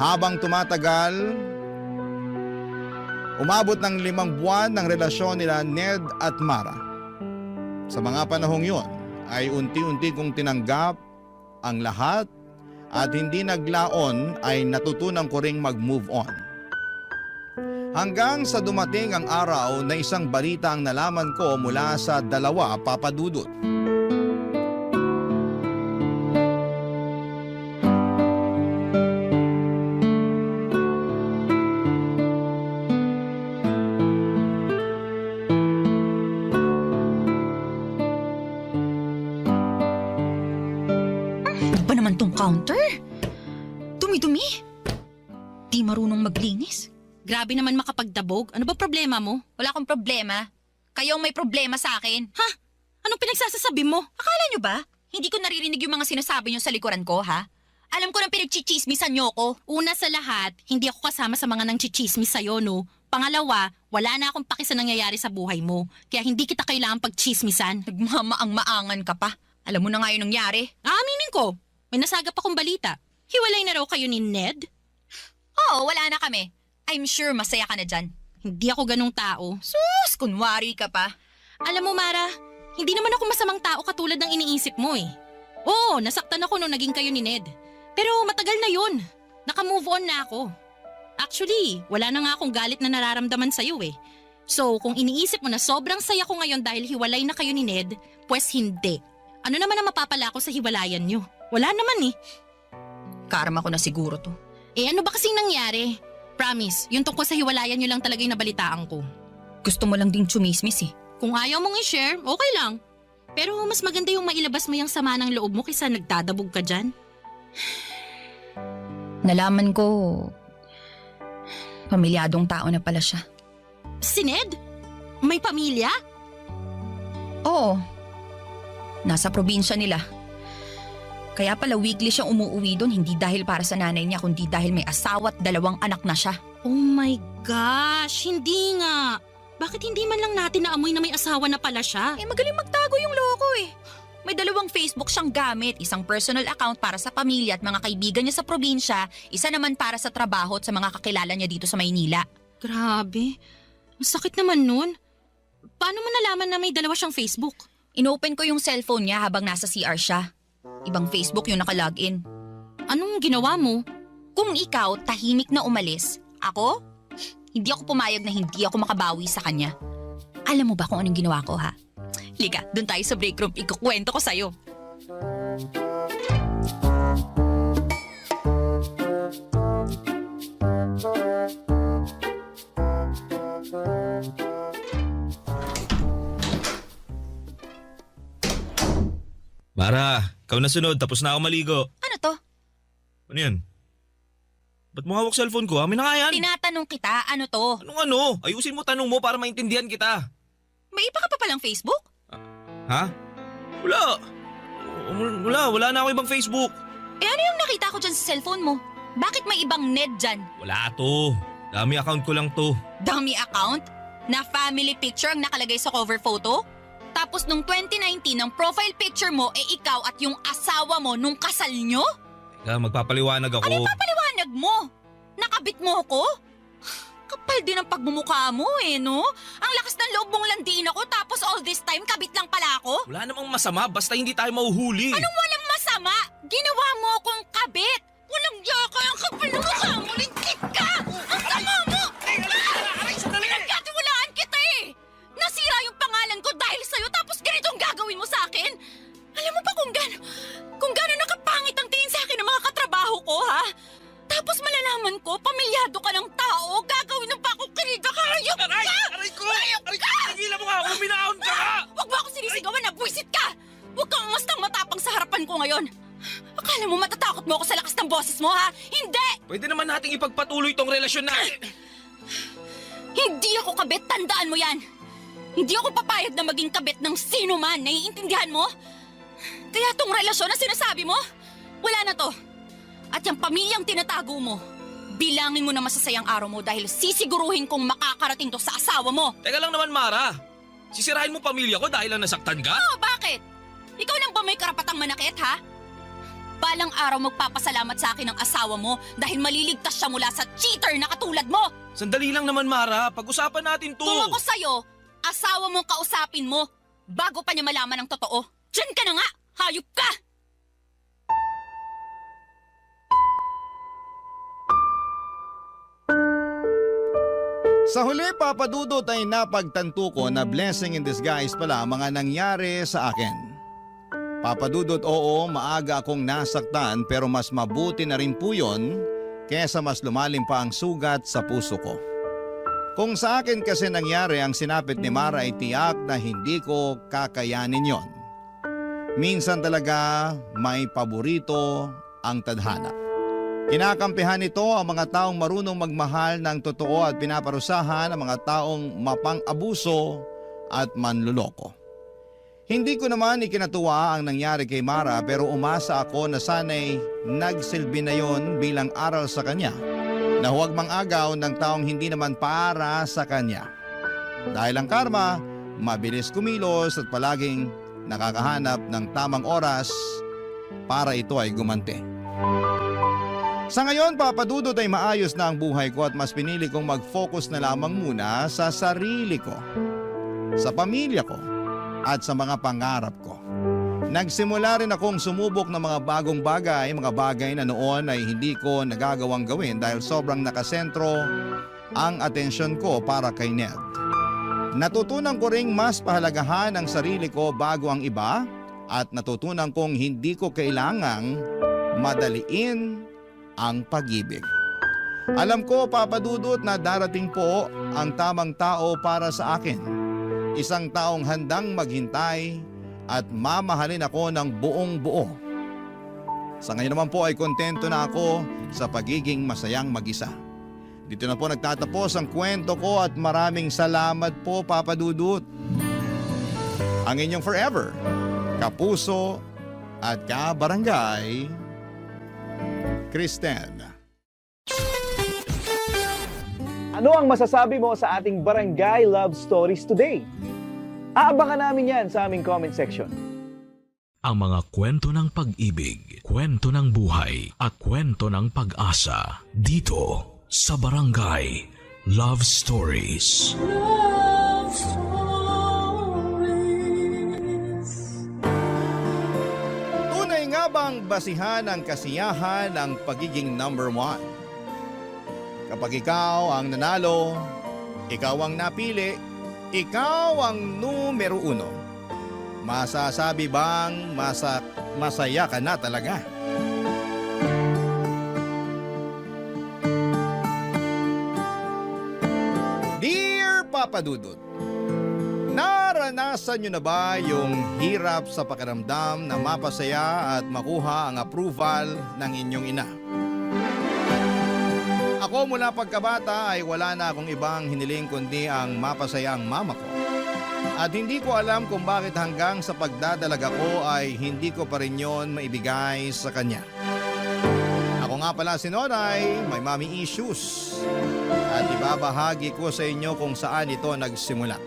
Habang tumatagal, umabot ng 5 buwan ng relasyon nila Ned at Mara. Sa mga panahong yon ay unti-unti kong tinanggap ang lahat at hindi naglaon ay natutunan ko ring mag-move on. Hanggang sa dumating ang araw na isang balita ang nalaman ko mula sa dalawa, Papadudot. ba naman tong counter? Dumi-dumi. Di marunong maglinis. Grabe naman makapagdabog. Ano ba problema mo? Wala akong problema. Kayo ang may problema sa akin. Ha? Anong pinagsasasabi mo? Akala nyo ba? Hindi ko naririnig yung mga sinasabi nyo sa likuran ko, ha? Alam ko nang pinagchichismisan nyo ko. Una sa lahat, hindi ako kasama sa mga nangchichismis sa'yo, no? Pangalawa, wala na akong paki sa nangyayari sa buhay mo. Kaya hindi kita kailangan pagchismisan. Nagmamaang-maangan ka pa. Alam mo na nga yung nangyari. Aminin ko, may nasagap akong balita. Hiwalay na raw kayo ni Ned? Oo, wala na kami. I'm sure masaya ka na dyan. Hindi ako ganong tao. Sus, kunwari ka pa. Alam mo, Mara, hindi naman ako masamang tao katulad ng iniisip mo eh. Oo, nasaktan ako nung naging kayo ni Ned. Pero matagal na yun. Naka-move on na ako. Actually, wala na nga akong galit na nararamdaman sa'yo eh. So, kung iniisip mo na sobrang saya ko ngayon dahil hiwalay na kayo ni Ned, pues hindi. Ano naman ang mapapala ko sa hiwalayan nyo? Wala naman eh. Karma ko na siguro to. Eh ano ba kasing nangyari? Promise, yung tungkol sa hiwalayan nyo lang talaga yung nabalitaan ko. Gusto mo lang ding chumismis eh. Kung ayaw mong i-share, okay lang. Pero mas maganda yung mailabas mo yung sama ng loob mo kaysa nagdadabog ka dyan. Nalaman ko, pamilyadong tao na pala siya. Si Ned? May pamilya? Oo. Nasa probinsya nila. Kaya pala weekly siyang umuwi doon, hindi dahil para sa nanay niya, kundi dahil may asawa at 2 anak na siya. Oh my gosh, hindi nga. Bakit hindi man lang natin naamoy na may asawa na pala siya? Eh magaling magtago yung loko eh. May 2 Facebook siyang gamit, isang personal account para sa pamilya at mga kaibigan niya sa probinsya, isa naman para sa trabaho at sa mga kakilala niya dito sa Maynila. Grabe, ang sakit naman nun. Paano mo nalaman na may 2 siyang Facebook? Inopen ko yung cellphone niya habang nasa CR siya. Ibang Facebook yung nakalogin. Anong ginawa mo? Kung ikaw tahimik na umalis, ako? Hindi ako pumayag na hindi ako makabawi sa kanya. Alam mo ba kung anong ginawa ko, ha? Liga, dun tayo sa break room. Ikukwento ko sa'yo. Mara, ikaw na sunod. Tapos na ako maligo. Ano to? Ano yan? Ba't mo hawak cellphone ko? Amin na nga yan. Tinatanong kita, ano to? Anong ano? Ayusin mo tanong mo para maintindihan kita. May iba ka pa palang Facebook? Ha? Wala na ako ibang Facebook. Eh ano yung nakita ko dyan sa cellphone mo? Bakit may ibang Ned dyan? Wala to. Dami account ko lang to. Dummy account? Na family picture ang nakalagay sa cover photo? Tapos nung 2019, ang profile picture mo ikaw at yung asawa mo nung kasal nyo? Teka, magpapaliwanag ako. Ano yung papaliwanag mo? Nakabit mo ko? Kapal din ang pagmumukha mo no? Ang lakas ng loob mong landiin ako tapos all this time kabit lang pala ako? Wala namang masama basta hindi tayo mahuhuli. Anong walang masama? Ginawa mo akong kabit! Walang yaka ang kapal ng mukha mo! Lintik ka! Ang sama mo! Pinagkatiwalaan kita eh! Nasira yung pangalan ko dahil sa'yo tapos ganito ang gagawin mo sa akin? Alam mo ba kung gano'n nakapangit ang tingin sa akin ng mga katrabaho ko, ha? Tapos malalaman ko, pamilyado ka ng tao, gagawin ng pa ako kiniga, hayop ka! Aray ko! Hayop ka! Tigilan mo nga ako! Minahon ka nga! Huwag mo ako sinisigawan na buwisit ka! Huwag kang umastang matapang sa harapan ko ngayon. Akala mo matatakot mo ako sa lakas ng boses mo, ha? Hindi! Pwede naman nating ipagpatuloy tong relasyon natin. Hindi ako kabit, tandaan mo yan! Hindi ako papayag na maging kabit ng sino man, naiintindihan mo? Kaya tong relasyon na sinasabi mo, wala na to. At yung pamilyang tinatago mo, bilangin mo na masasayang araw mo dahil sisiguruhin kong makakarating to sa asawa mo. Teka lang naman, Mara. Sisirahin mo pamilya ko dahil lang nasaktan ka? Oh, bakit? Ikaw lang ba may karapatang manakit, ha? Balang araw magpapasalamat sa akin ang asawa mo dahil maliligtas siya mula sa cheater na katulad mo. Sandali lang naman, Mara. Pag-usapan natin to. Kung ako sa'yo, asawa mong kausapin mo bago pa niya malaman ang totoo. Diyan ka na nga! Hayop ka! Sa huli, Papa Dudut, ay napagtanto ko na blessing in disguise pala ang mga nangyari sa akin. Papa Dudut, oo, maaga akong nasaktan pero mas mabuti na rin po yun kesa mas lumalim pa ang sugat sa puso ko. Kung sa akin kasi nangyari ang sinapit ni Mara ay tiyak na hindi ko kakayanin yon. Minsan talaga may paborito ang tadhana. Kinakampihan nito ang mga taong marunong magmahal ng totoo at pinaparusahan ang mga taong mapang-abuso at manluloko. Hindi ko naman ikinatuwa ang nangyari kay Mara pero umasa ako na sana'y nagsilbi na yon bilang aral sa kanya na huwag mang-agaw ng taong hindi naman para sa kanya. Dahil ang karma, mabilis kumilos at palaging nakakahanap ng tamang oras para ito ay gumanti. Sa ngayon, Papa Dudut, ay maayos na ang buhay ko at mas pinili kong mag-focus na lamang muna sa sarili ko, sa pamilya ko, at sa mga pangarap ko. Nagsimula rin akong sumubok ng mga bagong bagay, mga bagay na noon ay hindi ko nagagawang gawin dahil sobrang nakasentro ang atensyon ko para kay Ned. Natutunan ko ring mas pahalagahan ang sarili ko bago ang iba at natutunan kong hindi ko kailangang madaliin ang pag-ibig. Alam ko, Papa Dudut, na darating po ang tamang tao para sa akin. Isang taong handang maghintay at mamahalin ako ng buong buo. Sa ngayon naman po ay kontento na ako sa pagiging masayang mag-isa. Dito na po nagtatapos ang kwento ko at maraming salamat po, Papa Dudut. Ang inyong forever, kapuso at kabarangay, Kristen. Ano ang masasabi mo sa ating Barangay Love Stories today? Aabangan namin yan sa aming comment section. Ang mga kwento ng pag-ibig, kwento ng buhay at kwento ng pag-asa dito sa Barangay Love Stories. Love Stories. Tunay nga bang basihan ang kasiyahan ang pagiging number one? Kapag ikaw ang nanalo, ikaw ang napili, ikaw ang numero uno. Masasabi bang masaya ka na talaga? Dear Papa Dudut, naranasan nyo na ba yung hirap sa pakiramdam na mapasaya at makuha ang approval ng inyong ina? Ako mula pagkabata ay wala na akong ibang hiniling kundi ang mapasaya ang mama ko. At hindi ko alam kung bakit hanggang sa pagdadalaga ko ay hindi ko pa rin yon maibigay sa kanya. Ako nga pala si Noray, may mommy issues. At ibabahagi ko sa inyo kung saan ito nagsimula.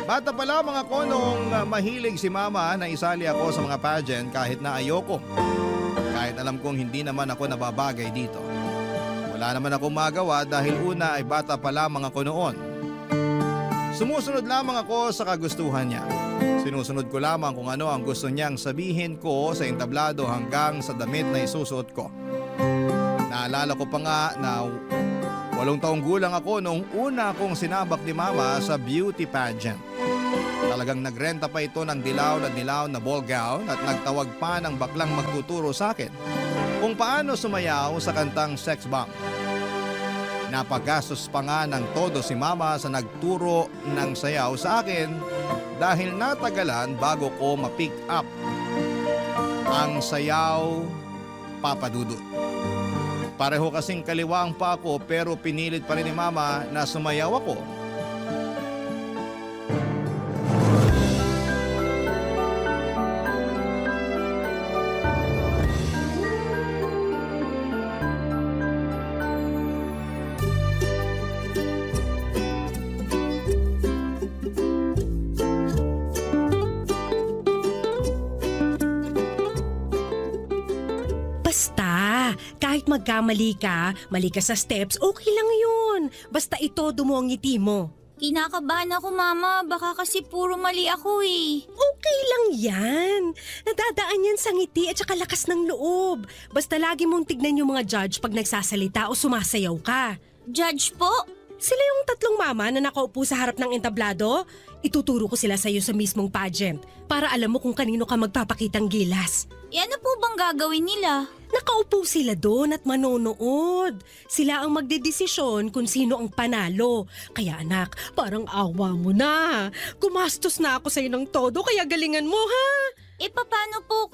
Bata pala mga konong mahilig si mama na isali ako sa mga pageant kahit na ayoko. Kahit alam kong hindi naman ako nababagay dito. Wala naman akong magawa dahil una ay bata pa lamang ako noon. Sumusunod lamang ako sa kagustuhan niya. Sinusunod ko lamang kung ano ang gusto niyang sabihin ko sa entablado hanggang sa damit na isusuot ko. Naalala ko pa nga na 8 taong gulang ako noong una akong sinabak ni mama sa beauty pageant. Talagang nagrenta pa ito ng dilaw na ball gown at nagtawag pa ng baklang magtuturo sa akin kung paano sumayaw sa kantang Sex Bomb. Napagastos pa nga ng todo si mama sa nagturo ng sayaw sa akin dahil natagalan bago ko ma-pick up ang sayaw, Papa Dudut. Pareho kasing kaliwang pa ako pero pinilit pa rin ni mama na sumayaw ako. Basta, kahit magkamali ka, mali ka sa steps, okay lang yun. Basta itodo mo ang ngiti mo. Kinakabahan ako, Mama. Baka kasi puro mali ako eh. Okay lang yan. Nadadaan yan sa ngiti at saka lakas ng loob. Basta lagi mong tignan yung mga judge pag nagsasalita o sumasayaw ka. Judge po? Sila yung 3 mama na nakaupo sa harap ng entablado. Ituturo ko sila sa'yo sa mismong pageant para alam mo kung kanino ka magpapakitang gilas. Ano po bang gagawin nila? Nakaupo sila doon at manonood. Sila ang magdedesisyon kung sino ang panalo. Kaya anak, parang awa mo na. Gumastos na ako sa'yo ng todo kaya galingan mo ha. paano po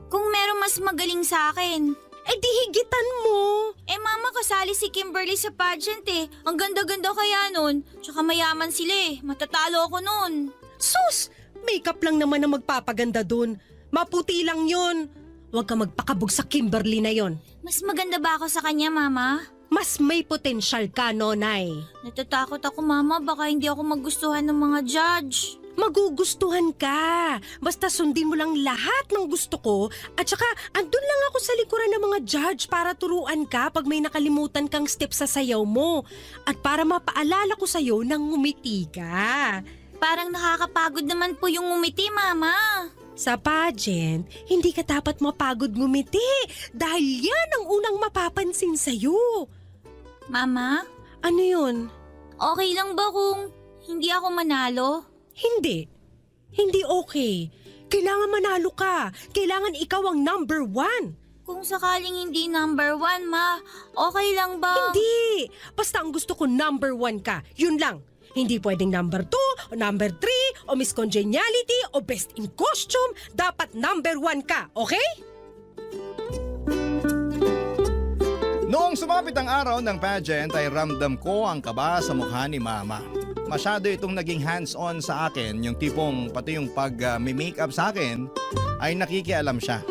kung meron mas magaling sa akin? Eh di higitan mo. Mama, kasali si Kimberly sa pageant eh. Ang ganda-ganda kaya nun. Tsaka mayaman sila eh. Matatalo ako nun. Sus! Makeup lang naman ang magpapaganda dun. Maputi lang yun. Huwag ka magpakabog sa Kimberly na yon. Mas maganda ba ako sa kanya, Mama? Mas may potensyal ka, Nonay. Natatakot ako, Mama. Baka hindi ako magustuhan ng mga judge. Magugustuhan ka. Basta sundin mo lang lahat ng gusto ko at saka andun lang ako sa likuran ng mga judge para turuan ka pag may nakalimutan kang step sa sayaw mo at para mapaalala ko sa'yo nang ngumiti ka. Parang nakakapagod naman po yung ngumiti, Mama. Sa pageant, hindi ka dapat mapagod ngumiti dahil yan ang unang mapapansin sa'yo. Mama, Ano yun? okay lang ba kung hindi ako manalo? Hindi. Hindi okay. Kailangan manalo ka. Kailangan ikaw ang number 1. Kung sakaling hindi number 1, Ma, okay lang ba? Hindi! Basta ang gusto ko number 1 ka. Yun lang. Hindi pwedeng number 2, o number 3, o Miss Congeniality, o Best in Costume. Dapat number 1 ka, okay? Noong sumapit ang araw ng pageant ay ramdam ko ang kaba sa mukha ni Mama. Masyado itong naging hands-on sa akin, yung tipong pati yung pag-makeup sa akin ay nakikialam siya.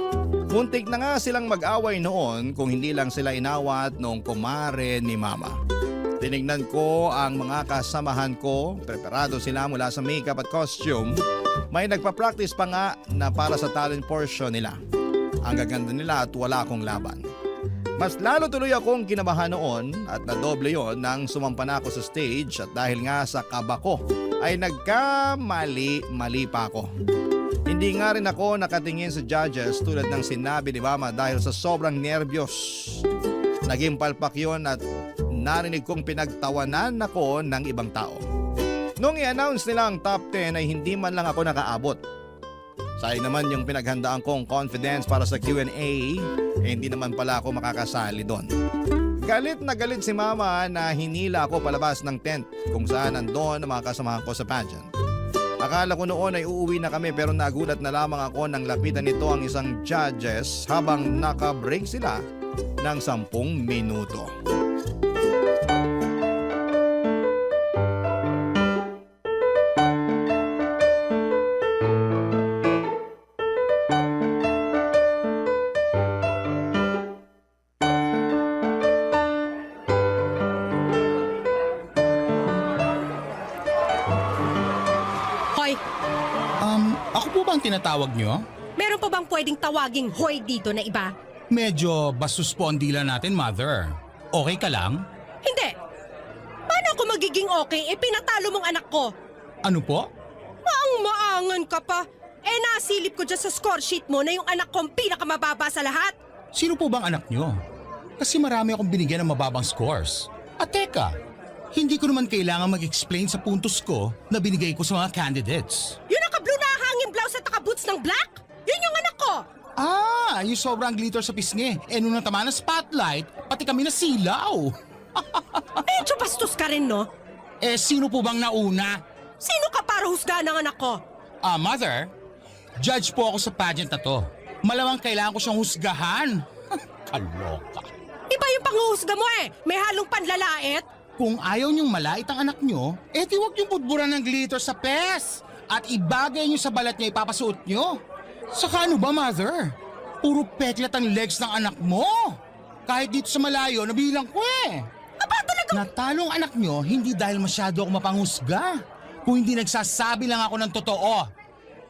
Muntik na nga silang mag-away noon kung hindi lang sila inawat noong kumare ni Mama. Tinignan ko ang mga kasamahan ko, preparado sila mula sa makeup at costume. May nagpa-practice pa nga na para sa talent portion nila. Ang gaganda nila at wala akong laban. Mas lalo tuloy akong kinabahan noon at nadoble yon nang sumampa na ako sa stage at dahil nga sa kaba ko ay nagkamali pa ako. Hindi nga rin ako nakatingin sa judges tulad ng sinabi ni Mama dahil sa sobrang nerbiyos. Naging palpak yon at narinig kong pinagtawanan ako ng ibang tao. Nung i-announce nila ang top 10 ay hindi man lang ako nakaabot. Sayang naman yung pinaghandaan kong confidence para sa Q&A, hindi naman pala ako makakasali doon. Galit na galit si Mama na hinila ako palabas ng tent kung saan nandoon ang mga kasamahan ko sa pageant. Akala ko noon ay uuwi na kami pero nagulat na lamang ako nang lapitan nito ang isang judges habang naka-break sila ng 10 minuto. Hoy, Ako po ba ang tinatawag nyo? meron pa bang pwedeng tawaging hoy dito na iba? Medyo bastos po ang dila natin, Mother. Okay ka lang? Hindi. Paano ako magiging okay? Pinatalo mong anak ko. Ano po? Maang-maangan ka pa. Nasilip ko dyan sa score sheet mo na yung anak ko ang pinakamababa sa lahat. Sino po bang anak nyo? Kasi marami akong binigyan ng mababang scores. At teka, hindi ko naman kailangan mag-explain sa puntos ko na binigay ko sa mga candidates. Yung naka-blue na hanging blouse at naka-boots ng black? Yun yung anak ko. Yung sobrang glitter sa pisngi. Nung natama ng spotlight, pati kami nasilaw. Medyo bastos ka rin, no? Sino po bang nauna? Sino ka para husgahan ng anak ko? Mother, judge po ako sa pageant na to. Malamang kailangan ko siyang husgahan. Kaloka. Iba yung panghuhusga mo eh. May halong panlalait. Kung ayaw niyong malait ang anak niyo, di huwag niyong budburan ng glitter sa pes. At ibagay niyo sa balat niya ipapasuot niyo. Saka ano ba, Mother? Puro peklat ang legs ng anak mo. Kahit dito sa malayo, nabilang ko eh. Aba talaga. Natalo ang anak niyo hindi dahil masyado ako mapanghusga. Kung hindi nagsasabi lang ako ng totoo.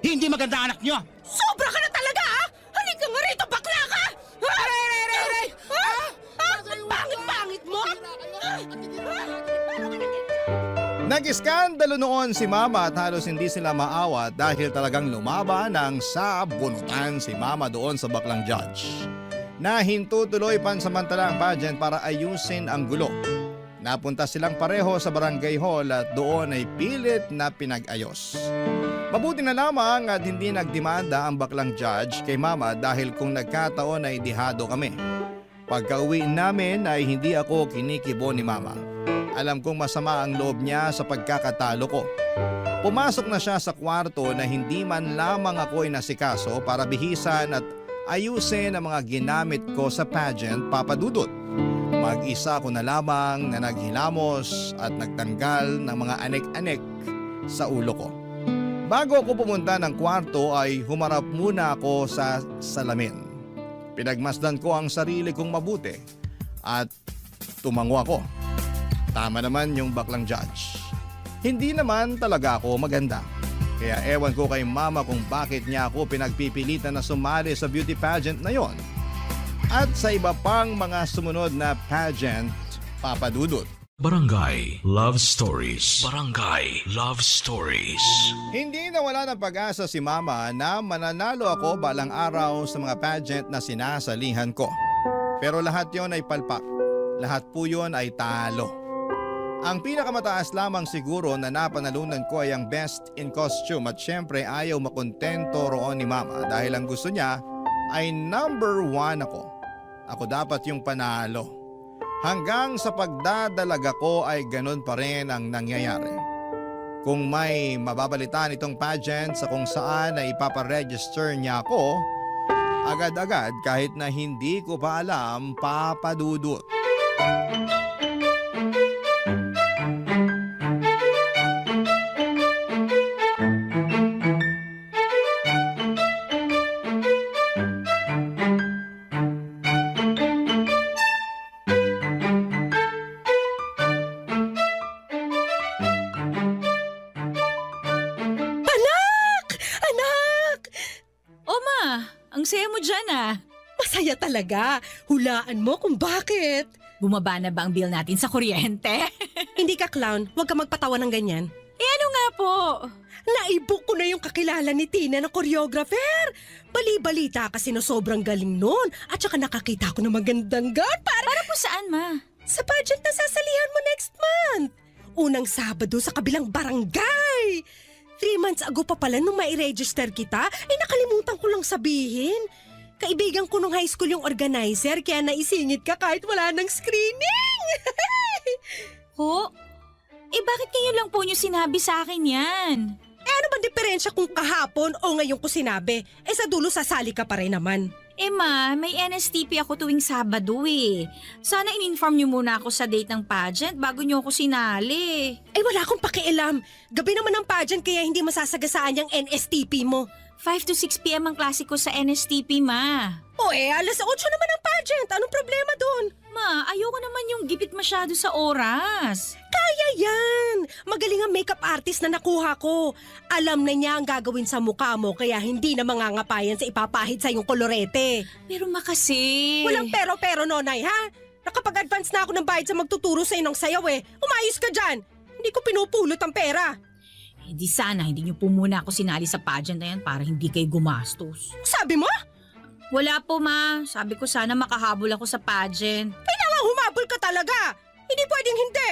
Hindi maganda ang anak niyo. Sobra ka na talaga ha? Halika nga rito, bakla ka! Aray! Ang pangit-pangit mo! Nag-iskandalo noon si Mama at halos hindi sila maawat dahil talagang lumaban ng sabunutan si Mama doon sa baklang judge. Nahinto tuloy pansamantala ang pageant para ayusin ang gulo. Napunta silang pareho sa barangay hall at doon ay pilit na pinag-ayos. Mabuti na lamang at hindi nagdemanda ang baklang judge kay Mama dahil kung nagkataon ay dihado kami. Pagka-uwi namin ay hindi ako kinikibo ni Mama. Alam kong masama ang loob niya sa pagkakatalo ko. Pumasok na siya sa kwarto na hindi man lamang ako inasikaso para bihisan at ayusin ang mga ginamit ko sa pageant, Papa Dudut. Mag-isa ko na lamang na naghilamos at nagtanggal ng mga anek-anek sa ulo ko. Bago ako pumunta ng kwarto ay humarap muna ako sa salamin. Pinagmasdan ko ang sarili kong mabuti at tumango ako. Tama naman yung baklang judge. Hindi naman talaga ako maganda. Kaya ewan ko kay Mama kung bakit niya ako pinagpipilitan na sumali sa beauty pageant na yon. At sa iba pang mga sumunod na pageant, Papa Dudut. Barangay Love Stories. Barangay Love Stories. Hindi nawala ng pag-asa si Mama na mananalo ako balang araw sa mga pageant na sinasalihan ko. Pero lahat yon ay palpak. Lahat po yon ay talo. Ang pinakamataas lamang siguro na napanalunan ko ay ang Best in Costume at syempre ayaw makontento roon ni Mama dahil ang gusto niya ay number 1 ako. Ako dapat yung panalo. Hanggang sa pagdadalaga ko ay ganun pa rin ang nangyayari. Kung may mababalitaan itong pageant sa kung saan ay ipaparegister niya ako, agad-agad kahit na hindi ko pa alam, Papa Dudut. Ang saya mo dyan ah. Masaya talaga. Hulaan mo kung bakit. Bumaba na ba ang bill natin sa kuryente? Hindi ka clown, huwag ka magpatawa ng ganyan. Ano nga po? Naibok ko na yung kakilala ni Tina na choreographer. Bali-balita kasi na sobrang galing nun. At saka nakakita ko ng magandang gown Para po saan ma? sa pageant na sasalihan mo next month. Unang Sabado sa kabilang barangay. 3 months ago pa pala nung mai-register kita, nakalimutan ko lang sabihin. Kaibigan ko nung high school yung organizer kaya naisingit ka kahit wala ng screening. Ho? Bakit kayo lang po niyo sinabi sa akin yan? Ano ba diferensya kung kahapon o ngayon ko sinabi? Sa dulo sasali ka pa rin naman. Ma, may NSTP ako tuwing Sabado eh. Sana in-inform niyo muna ako sa date ng pageant bago niyo ako sinali. Wala akong pakialam. Gabi naman ang pageant kaya hindi masasagasaan yung NSTP mo. 5 to 6 p.m. ang klase ko sa NSTP, ma. Alas 8 naman ang pageant. Anong problema doon? Ma, ayoko naman yung gipit masyado sa oras. Kaya yan! Magaling ang makeup artist na nakuha ko. Alam na niya ang gagawin sa mukha mo kaya hindi na mangangapayan sa ipapahid sa iyong kolorete. Pero ma kasi... Walang pero-pero, Nonay, ha? Nakapag-advance na ako ng bayad sa magtuturo sa inong sayaw eh. Umayos ka dyan! Hindi ko pinupulot ang pera. Di sana hindi niyo po muna ako sinali sa pageant na yan para hindi kayo gumastos. Sabi mo? Wala po, ma. Sabi ko sana makahabol ako sa pageant. Kailangan humabol ka talaga! Hindi pwedeng hindi!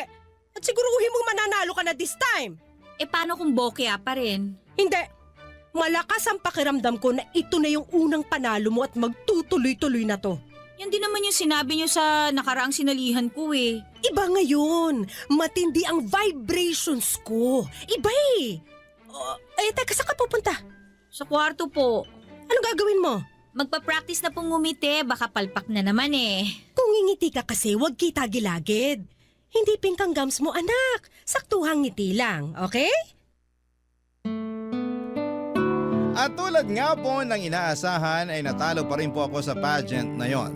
At siguruhin mong mananalo ka na this time! Paano kung bokeh pa rin? Hindi! Malakas ang pakiramdam ko na ito na yung unang panalo mo at magtutuloy-tuloy na to. Yan din naman yung sinabi niyo sa nakaraang sinalihan ko eh. Iba ngayon. Matindi ang vibrations ko. Iba eh. Teka, saan ka pupunta? Sa kwarto po. Anong gagawin mo? Magpa-practice na pong ngumiti, baka palpak na naman eh. Kung ngingiti ka kasi, huwag kita gilagid. Hindi pink ang gums mo, anak. Saktuhang ngiti lang, okay? At tulad nga po ng inaasahan ay natalo pa rin po ako sa pageant na yon.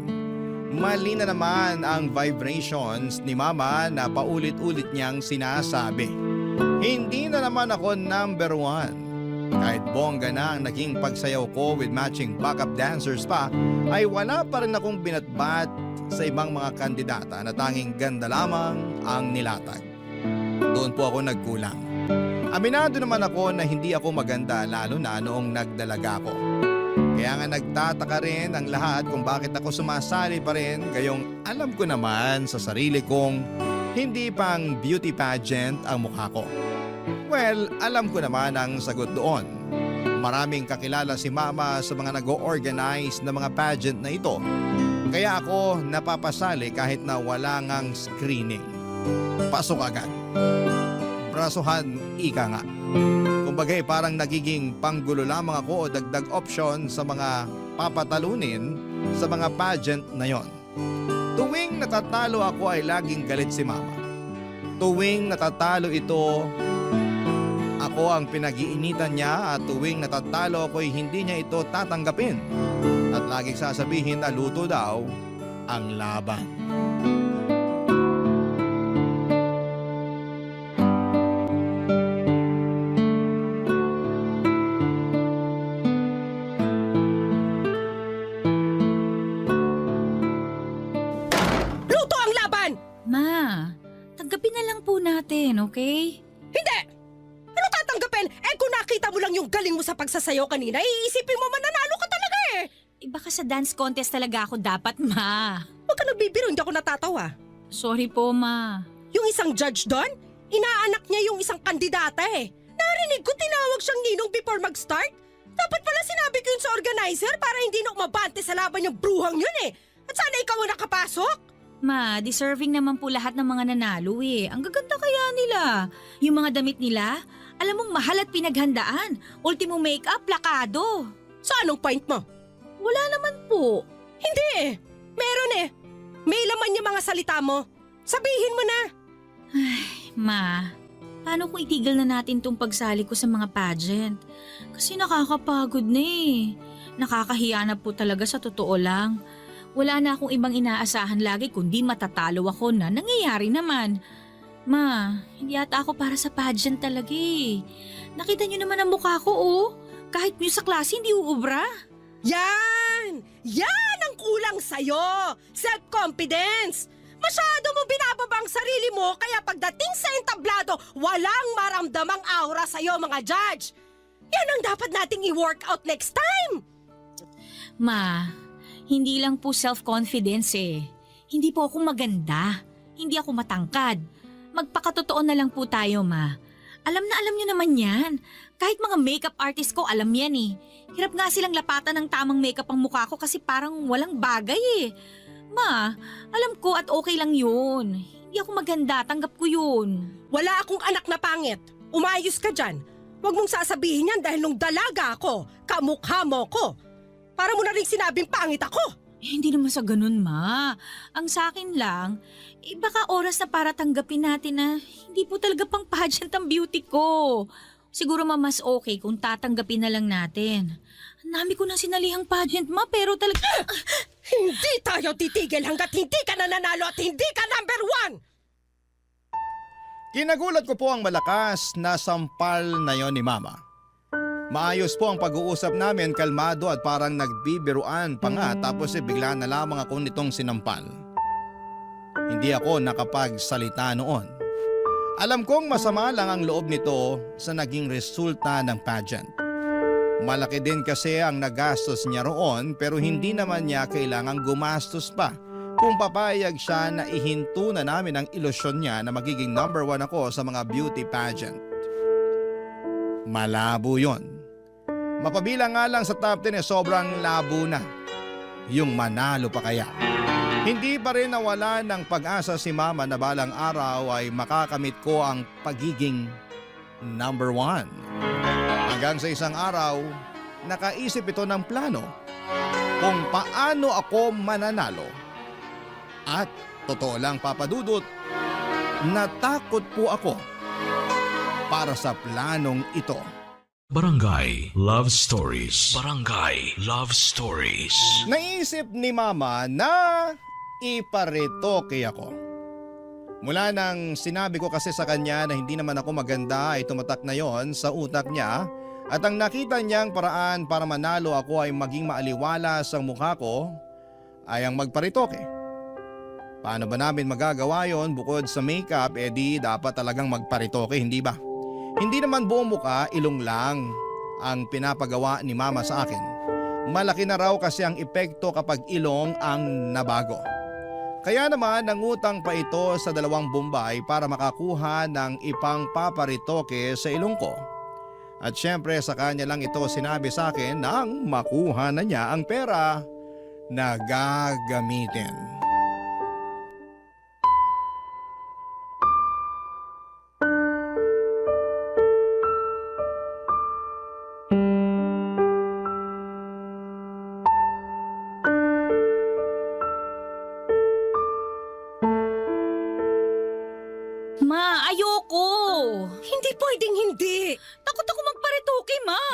Mali na naman ang vibrations ni Mama na paulit-ulit niyang sinasabi. Hindi na naman ako number 1. Kahit bongga na ang naging pagsayaw ko with matching backup dancers pa, ay wala pa rin akong binatbat sa ibang mga kandidata na tanging ganda lamang ang nilatag. Doon po ako nagkulang. Aminado naman ako na hindi ako maganda lalo na noong nagdalaga ko. Kaya nga nagtataka rin ang lahat kung bakit ako sumasali pa rin gayong alam ko naman sa sarili kong hindi pang beauty pageant ang mukha ko. Well, alam ko naman ang sagot doon. Maraming kakilala si Mama sa mga nag-o-organize na mga pageant na ito. Kaya ako napapasali kahit na wala ngang screening. Pasok agad. Brasuhan, ika nga. Kumbagay parang nagiging panggulo lamang ako o dagdag option sa mga papatalunin sa mga pageant na yon. Tuwing natatalo ako ay laging galit si Mama. Tuwing natatalo ito, ako ang pinag-iinitan niya at tuwing natatalo ako ay hindi niya ito tatanggapin. At laging sasabihin na luto daw ang laban. Luto ang laban! Ma, tanggapin na lang po natin, okay? Hindi! Ano tatanggapin? Kung nakita mo lang yung galing mo sa pagsasayaw kanina, iisipin mo mananalo ka talaga eh! Baka sa dance contest talaga ako dapat, ma. Huwag ka nagbibiro, hindi ako natatawa. Sorry po, ma. Yung isang judge doon, inaanak niya yung isang kandidata eh. Narinig ko tinawag siyang ninong before mag-start. Dapat pala sinabi ko yun sa organizer para hindi na umabante sa laban yung bruhang yun eh. At sana ikaw ang nakapasok. Ma, deserving naman po lahat ng mga nanalo eh. Ang gaganda kaya nila. Yung mga damit nila, alam mong mahal at pinaghandaan. Ultimo makeup, plakado. So anong point mo? Wala naman po. Hindi eh. Meron eh. May laman yung mga salita mo. Sabihin mo na. Ma, paano kung itigil na natin tong pagsali ko sa mga pageant? Kasi nakakapagod na eh. Nakakahiya na po talaga sa totoo lang. Wala na akong ibang inaasahan lagi kundi matatalo ako na nangyayari naman. Ma, hindi ata ako para sa pageant talaga eh. Nakita niyo naman ang mukha ko oh. Kahit niyo sa klase hindi uubra. Yan! Yan ang kulang sa'yo! Self-confidence! Masyado mo binababa ang sarili mo kaya pagdating sa entablado, walang maramdamang aura sa'yo mga judge! Yan ang dapat nating i-work out next time! Ma, hindi lang po self-confidence eh. Hindi po ako maganda. Hindi ako matangkad. Magpakatotoo na lang po tayo, ma. Alam na alam niyo naman yan. Kahit mga makeup artist ko, alam yan eh. Hirap nga silang lapatan ng tamang makeup ang mukha ko kasi parang walang bagay eh. Ma, alam ko at okay lang yun. Hindi ako maganda, tanggap ko yun. Wala akong anak na pangit. Umayos ka dyan. Huwag mong sasabihin yan dahil nung dalaga ako, kamukha mo ko. Para mo na rin sinabing pangit ako. Hindi naman sa ganun, ma. Ang sa akin lang, baka oras na para tanggapin natin na hindi po talaga pang pageant ang beauty ko. Siguro mas okay kung tatanggapin na lang natin. Ang dami ko na sinalihang pageant, ma, pero talaga... Hindi tayo titigil hanggat hindi ka nananalo at hindi ka number 1! Kinagulat ko po ang malakas na sampal na yon ni Mama. Maayos po ang pag-uusap namin, kalmado at parang nagbibiruan pa nga tapos bigla na lamang ako nitong sinampal. Hindi ako nakapagsalita noon. Alam kong masama lang ang loob nito sa naging resulta ng pageant. Malaki din kasi ang nagastos niya roon pero hindi naman niya kailangang gumastos pa kung papayag siya na ihinto na namin ang ilusyon niya na magiging number 1 ako sa mga beauty pageant. Malabo yon. Mapabilang nga lang sa top 10 sobrang labo na. Yung manalo pa kaya. Hindi pa rin nawala ng pag-asa si Mama na balang araw ay makakamit ko ang pagiging number 1. Hanggang sa isang araw, nakaisip ito ng plano kung paano ako mananalo. At totoo lang papadudot, natakot po ako para sa planong ito. Barangay Love Stories. Barangay Love Stories. Naisip ni Mama na iparetoke ako. Mula nang sinabi ko kasi sa kanya na hindi naman ako maganda ay tumatak na yon sa utak niya at ang nakita niyang paraan para manalo ako ay maging maaliwalas ang mukha ko ay ang magparetoke. Paano ba namin magagawa yon bukod sa makeup di dapat talagang magparetoke, hindi ba? Hindi naman buong muka, ilong lang ang pinapagawa ni Mama sa akin. Malaki na raw kasi ang epekto kapag ilong ang nabago. Kaya naman nangutang pa ito sa 2 Bombay para makakuha ng ipang paparitoke sa ilong ko. At syempre sa kanya lang ito sinabi sa akin nang makuha na niya ang pera na gagamitin. Ma, ayoko. Hindi pwedeng hindi. Takot ako magparitoke, ma.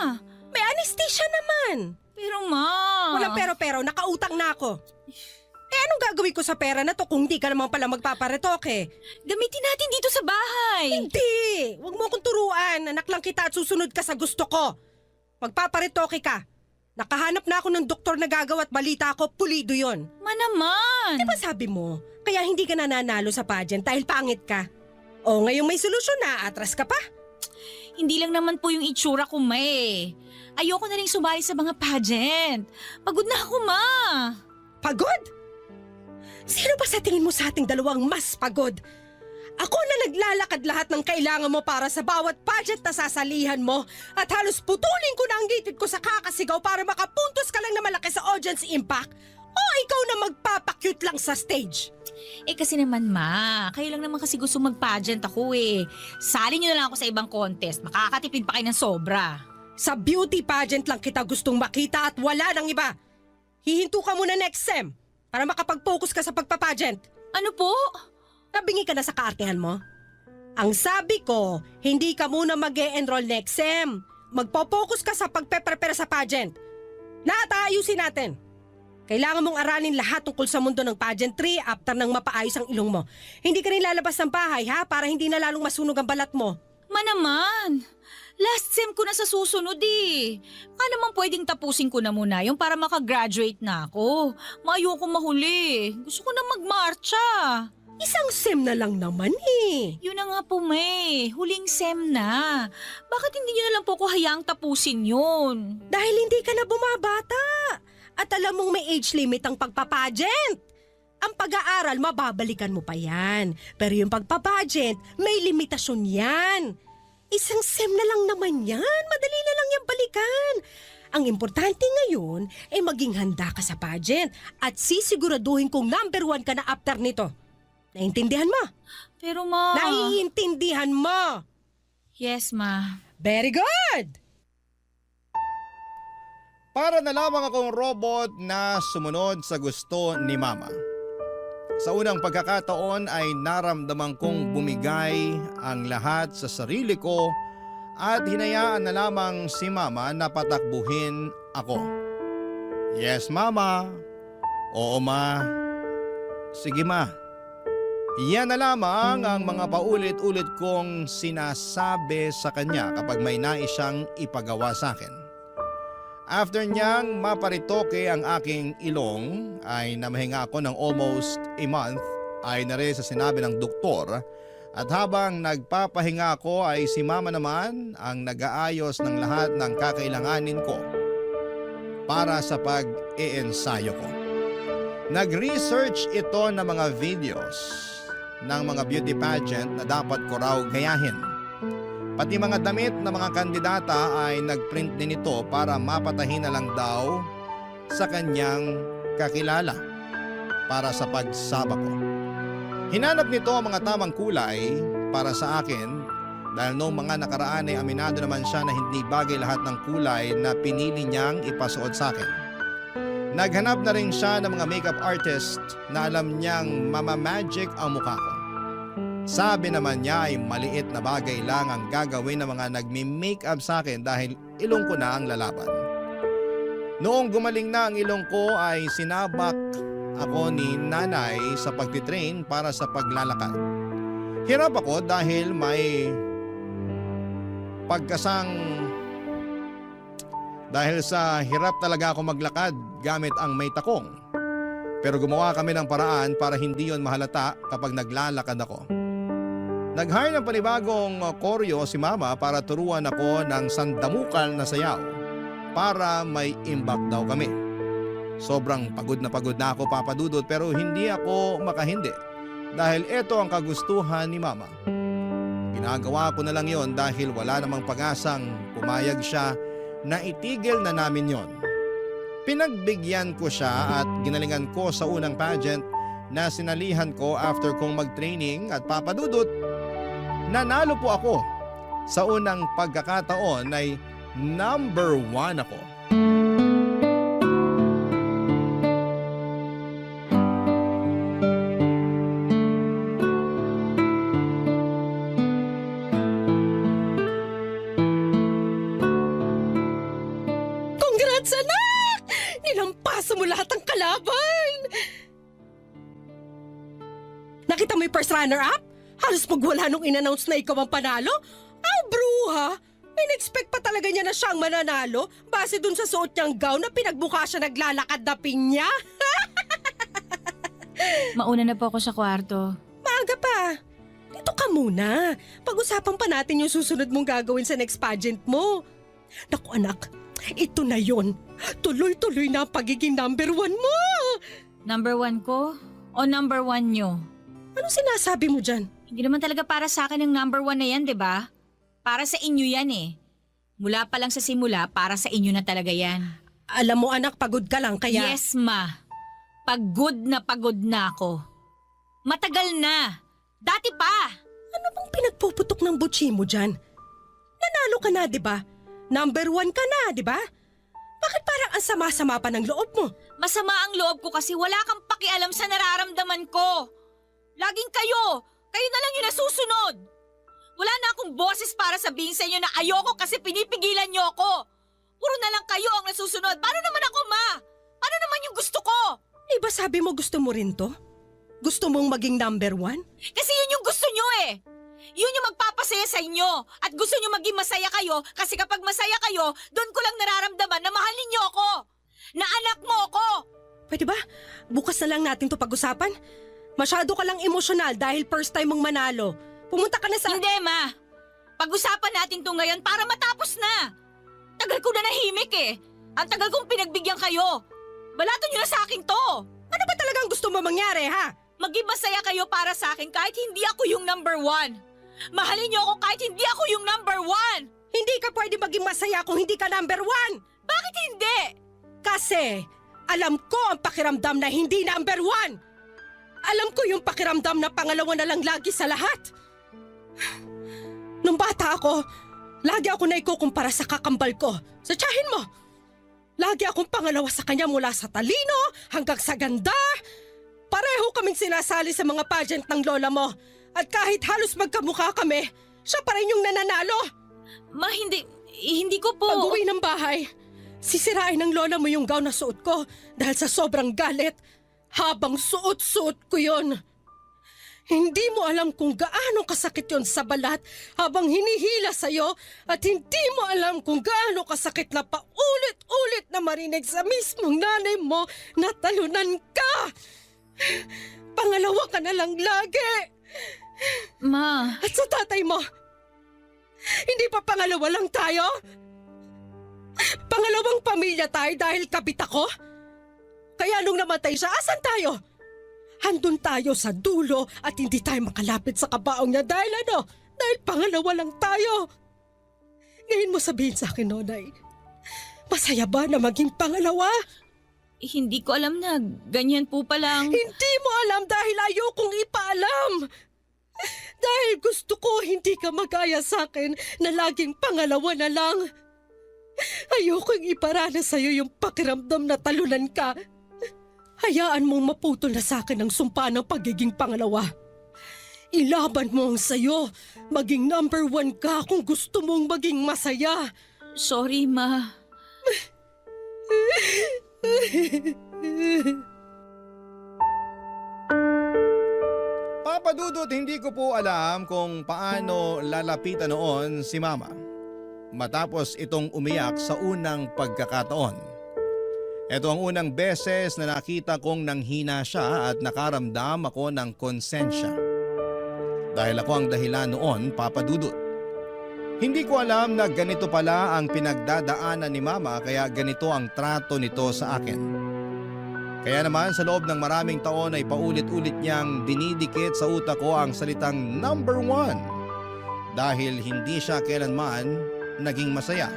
May anesthesia naman. Pero ma... Walang pero-pero, nakautang na ako. Anong gagawin ko sa pera na to kung hindi ka naman pala magpaparetoke? Gamitin natin dito sa bahay. Hindi! Huwag mo akong turuan. Anak lang kita at susunod ka sa gusto ko. Magpaparetoke ka. Nakahanap na ako ng doktor na gagawa at balita ko, pulido yon. Ma naman. Di ba sabi mo, kaya hindi ka nananalo sa pageant dahil pangit ka? O ngayong may solusyon na, atras ka pa? Hindi lang naman po yung itsura ko, ma eh. Ayoko na rin sumali sa mga pageant. Pagod na ako, ma. Pagod? Sino ba sa tingin mo sa ating dalawang mas pagod? Ako na naglalakad lahat ng kailangan mo para sa bawat pageant na sasalihan mo at halos putulin ko na ang gitid ko sa kakasigaw para makapuntos ka lang na malaki sa audience impact o ikaw na magpapakyut lang sa stage. Eh kasi naman, ma. Kayo lang naman kasi gusto mag-pageant ako eh. Sali nyo na lang ako sa ibang contest. Makakatipid pa kayo ng sobra. Sa beauty pageant lang kita gustong makita at wala nang iba. Hihinto ka muna next sem para makapag-focus ka sa pagpapageant. Ano po? Nabingi ka na sa kaartehan mo? Ang sabi ko, hindi ka muna mag-e-enroll next sem. Magpo-focus ka sa pagpe-prepare sa pageant. Lahat aayusin natin. Kailangan mong aralin lahat tungkol sa mundo ng pageantry after nang mapaayos ang ilong mo. Hindi ka rin lalabas ng bahay ha para hindi na lalong masunog ang balat mo. Ma naman. Last sem ko na sa susunod eh. Baka naman pwedeng tapusin ko na muna yung para makagraduate na ako. Ayoko mahuli. Gusto ko na magmarcha. Isang sem na lang naman eh. Yun na nga po, May. Huling sem na. Bakit hindi nyo na lang po ko hayaang tapusin yun? Dahil hindi ka na bumabata. At alam mong may age limit ang pagpapageant. Ang pag-aaral, mababalikan mo pa yan. Pero yung pagpapageant, may limitasyon yan. Isang sem na lang naman yan. Madali na lang yan balikan. Ang importante ngayon ay maging handa ka sa pageant at sisiguraduhin kung number 1 ka na after nito. Naintindihan mo? Pero ma... Naiintindihan mo? Yes, ma. Very good! Para na lamang akong robot na sumunod sa gusto ni Mama. Sa unang pagkakataon ay naramdaman kong bumigay ang lahat sa sarili ko at hinayaan na lamang si Mama na patakbuhin ako. Yes, Mama. Oo, Ma. Sige, Ma. Yan na lamang ang mga paulit-ulit kong sinasabi sa kanya kapag may nais siyang ipagawa sa akin. After niyang maparitoke ang aking ilong ay namahinga ako ng almost a month ay na rin sa sinabi ng doktor at habang nagpapahinga ako ay si Mama naman ang nag-aayos ng lahat ng kakailanganin ko para sa pag-iensayo ko. Nag-research ito ng mga videos ng mga beauty pageant na dapat ko raw gayahin. Pati mga damit ng mga kandidata ay nagprint din ito para mapatahin na lang daw sa kanyang kakilala para sa pagsaba ko. Hinanap nito ang mga tamang kulay para sa akin dahil noong mga nakaraan ay aminado naman siya na hindi bagay lahat ng kulay na pinili niyang ipasuot sa akin. Naghanap na rin siya ng mga makeup artist na alam niyang mamamagic ang mukha ko. Sabi naman niya ay maliit na bagay lang ang gagawin ng mga nagmi-makeup sa akin dahil ilong ko na ang lalaban. Noong gumaling na ang ilong ko ay sinabak ako ni nanay sa pagtitrain para sa paglalakad. Hirap ako dahil may dahil sa hirap talaga ako maglakad gamit ang may takong. Pero gumawa kami ng paraan para hindi yon mahalata kapag naglalakad ako. Nag-hire ng panibagong koryo si Mama para turuan ako ng sandamukal na sayaw para may imbak daw kami. Sobrang pagod na ako, Papa Dudut, pero hindi ako makahindi dahil ito ang kagustuhan ni Mama. Ginagawa ko na lang yon dahil wala namang pag-asang pumayag siya na itigil na namin yon. Pinagbigyan ko siya at ginalingan ko sa unang pageant na sinalihan ko after kong mag-training at papadudot. Nanalo po ako. Sa unang pagkakataon ay number 1 ako. Congrats, anak! Nilampasan mo lahat ng kalaban! Nakita mo yung first runner-up? Halos magwala nung in-announce na ikaw ang panalo? Bruha! In-expect pa talaga niya na siyang mananalo base dun sa suot niyang gown na pinagbuka siya naglalakad na pinya? Mauna na po ako sa kwarto. Maaga pa. Dito ka muna. Pag-usapan pa natin yung susunod mong gagawin sa next pageant mo. Naku anak, ito na yon. Tuloy-tuloy na ang pagiging number 1 mo. Number 1 ko o number 1 nyo? Anong sinasabi mo dyan? Hindi naman talaga para sa akin ang number 1 na yan, di ba? Para sa inyo yan eh. Mula pa lang sa simula, para sa inyo na talaga yan. Alam mo anak, pagod ka lang kaya... Yes, ma. Pagod na ako. Matagal na. Dati pa. Ano bang pinagpuputok ng butsi mo dyan? Nanalo ka na, di ba? Number 1 ka na, di ba? Bakit parang ang sama-sama pa ng loob mo? Masama ang loob ko kasi wala kang pakialam sa nararamdaman ko. Laging kayo. Kayo na lang yung nasusunod. Wala na akong boses para sabihin sa inyo na ayoko kasi pinipigilan niyo ako. Puro na lang kayo ang nasusunod. Paano naman ako, ma? Paano naman yung gusto ko? Di ba sabi mo gusto mo rin to? Gusto mong maging number 1? Kasi yun yung gusto nyo eh. Yun yung magpapasaya sa inyo. At gusto nyo maging masaya kayo kasi kapag masaya kayo, doon ko lang nararamdaman na mahal ninyo ako. Na anak mo ako. Pwede ba? Bukas na lang natin to pag-usapan. Masyado ka lang emosyonal dahil first time mong manalo. Pumunta ka na sa... Hindi, ma. Pag-usapan natin to ngayon para matapos na. Tagal ko na nahimik eh. Ang tagal kong pinagbigyan kayo. Balato nyo na sa akin to. Ano ba talagang gusto mo mangyari, ha? Maging masaya kayo para sa akin kahit hindi ako yung number 1. Mahalin niyo ako kahit hindi ako yung number 1. Hindi ka pwede maging masaya kung hindi ka number 1. Bakit hindi? Kasi alam ko ang pakiramdam na hindi number 1. Alam ko yung pakiramdam na pangalawa na lang lagi sa lahat. Nung bata ako, lagi ako naikukumpara sa kakambal ko. Sa tiyahin mo. Lagi akong pangalawa sa kanya mula sa talino hanggang sa ganda. Pareho kaming sinasali sa mga pageant ng lola mo. At kahit halos magkamukha kami, siya pa rin yung nananalo. Ma, hindi ko po... Pag-uwi ng bahay, sisirain ng lola mo yung gown na suot ko dahil sa sobrang galit habang suot-suot ko yon. Hindi mo alam kung gaano kasakit yon sa balat habang hinihila sa'yo at hindi mo alam kung gaano kasakit na paulit-ulit na marinig sa mismong nanay mo na talunan ka. Pangalawa ka na lang lagi. Ma... At sa tatay mo, hindi pa pangalawa lang tayo? Pangalawang pamilya tayo dahil kabit ako? Kaya nung namatay siya, asan tayo? Handun tayo sa dulo at hindi tayo makalapit sa kabaong niya dahil ano? Dahil pangalawa lang tayo. Ngayon mo sabihin sa akin, Nonay, masaya ba na maging pangalawa? Hindi ko alam na ganyan po palang... Hindi mo alam dahil ayokong ipaalam. Dahil gusto ko hindi ka magaya sa akin na laging pangalawa na lang. Ayokong iparana sa'yo yung pakiramdam na talunan ka. Hayaan mong maputol na sa akin ang sumpa ng pagiging pangalawa. Ilaban mo ang sayo. Maging number 1 ka kung gusto mong maging masaya. Sorry, ma. Papadudot, hindi ko po alam kung paano lalapitan noon si Mama matapos itong umiyak sa unang pagkakataon. Ito ang unang beses na nakita kong nanghina siya at nakaramdam ako ng konsensya. Dahil ako ang dahilan noon, Papadudot. Hindi ko alam na ganito pala ang pinagdadaanan ni Mama kaya ganito ang trato nito sa akin. Kaya naman sa loob ng maraming taon ay paulit-ulit niyang dinidikit sa utak ko ang salitang number 1 dahil hindi siya kailanman naging masaya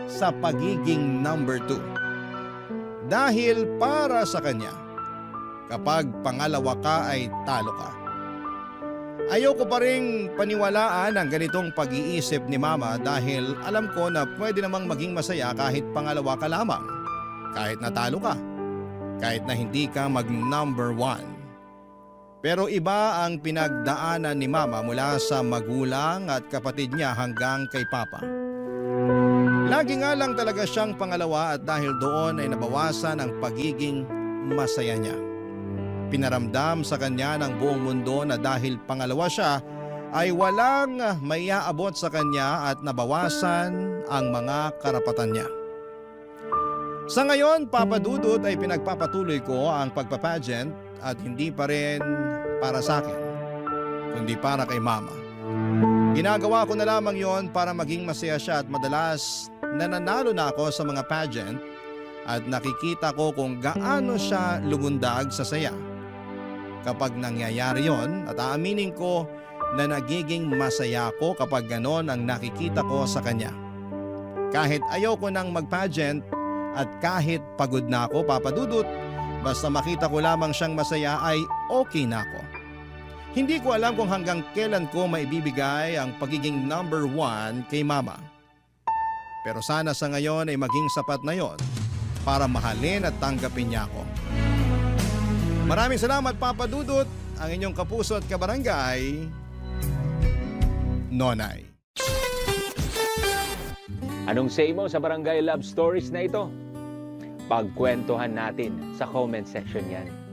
sa pagiging number 2. Dahil para sa kanya, kapag pangalawa ka ay talo ka. Ayoko pa ring paniwalaan ang ganitong pag-iisip ni Mama dahil alam ko na pwede namang maging masaya kahit pangalawa ka lamang. Kahit natalo ka. Kahit na hindi ka mag-number 1. Pero iba ang pinagdaanan ni Mama mula sa magulang at kapatid niya hanggang kay Papa. Lagi nga lang talaga siyang pangalawa at dahil doon ay nabawasan ang pagiging masaya niya. Pinaramdam sa kanya ng buong mundo na dahil pangalawa siya ay walang maiaabot sa kanya at nabawasan ang mga karapatan niya. Sa ngayon, Papa Dudut, ay pinagpapatuloy ko ang pagpapageant at hindi pa rin para sa akin, kundi para kay Mama. Ginagawa ko na lamang yon para maging masaya siya at madalas nananalo na ako sa mga pageant at nakikita ko kung gaano siya lumundag sa saya. Kapag nangyayari yon, at aaminin ko na nagiging masaya ko kapag ganon ang nakikita ko sa kanya. Kahit ayoko nang mag-pageant at kahit pagod na ako, Papa Dudut, basta makita ko lamang siyang masaya ay okay na ako. Hindi ko alam kung hanggang kailan ko maibibigay ang pagiging number 1 kay Mama. Pero sana sa ngayon ay maging sapat na yon para mahalin at tanggapin niya ako. Maraming salamat, Papa Dudut, ang inyong kapuso at kabarangay, Nonay. Anong say mo sa Barangay Love Stories na ito? Pagkwentuhan natin sa comment section yan.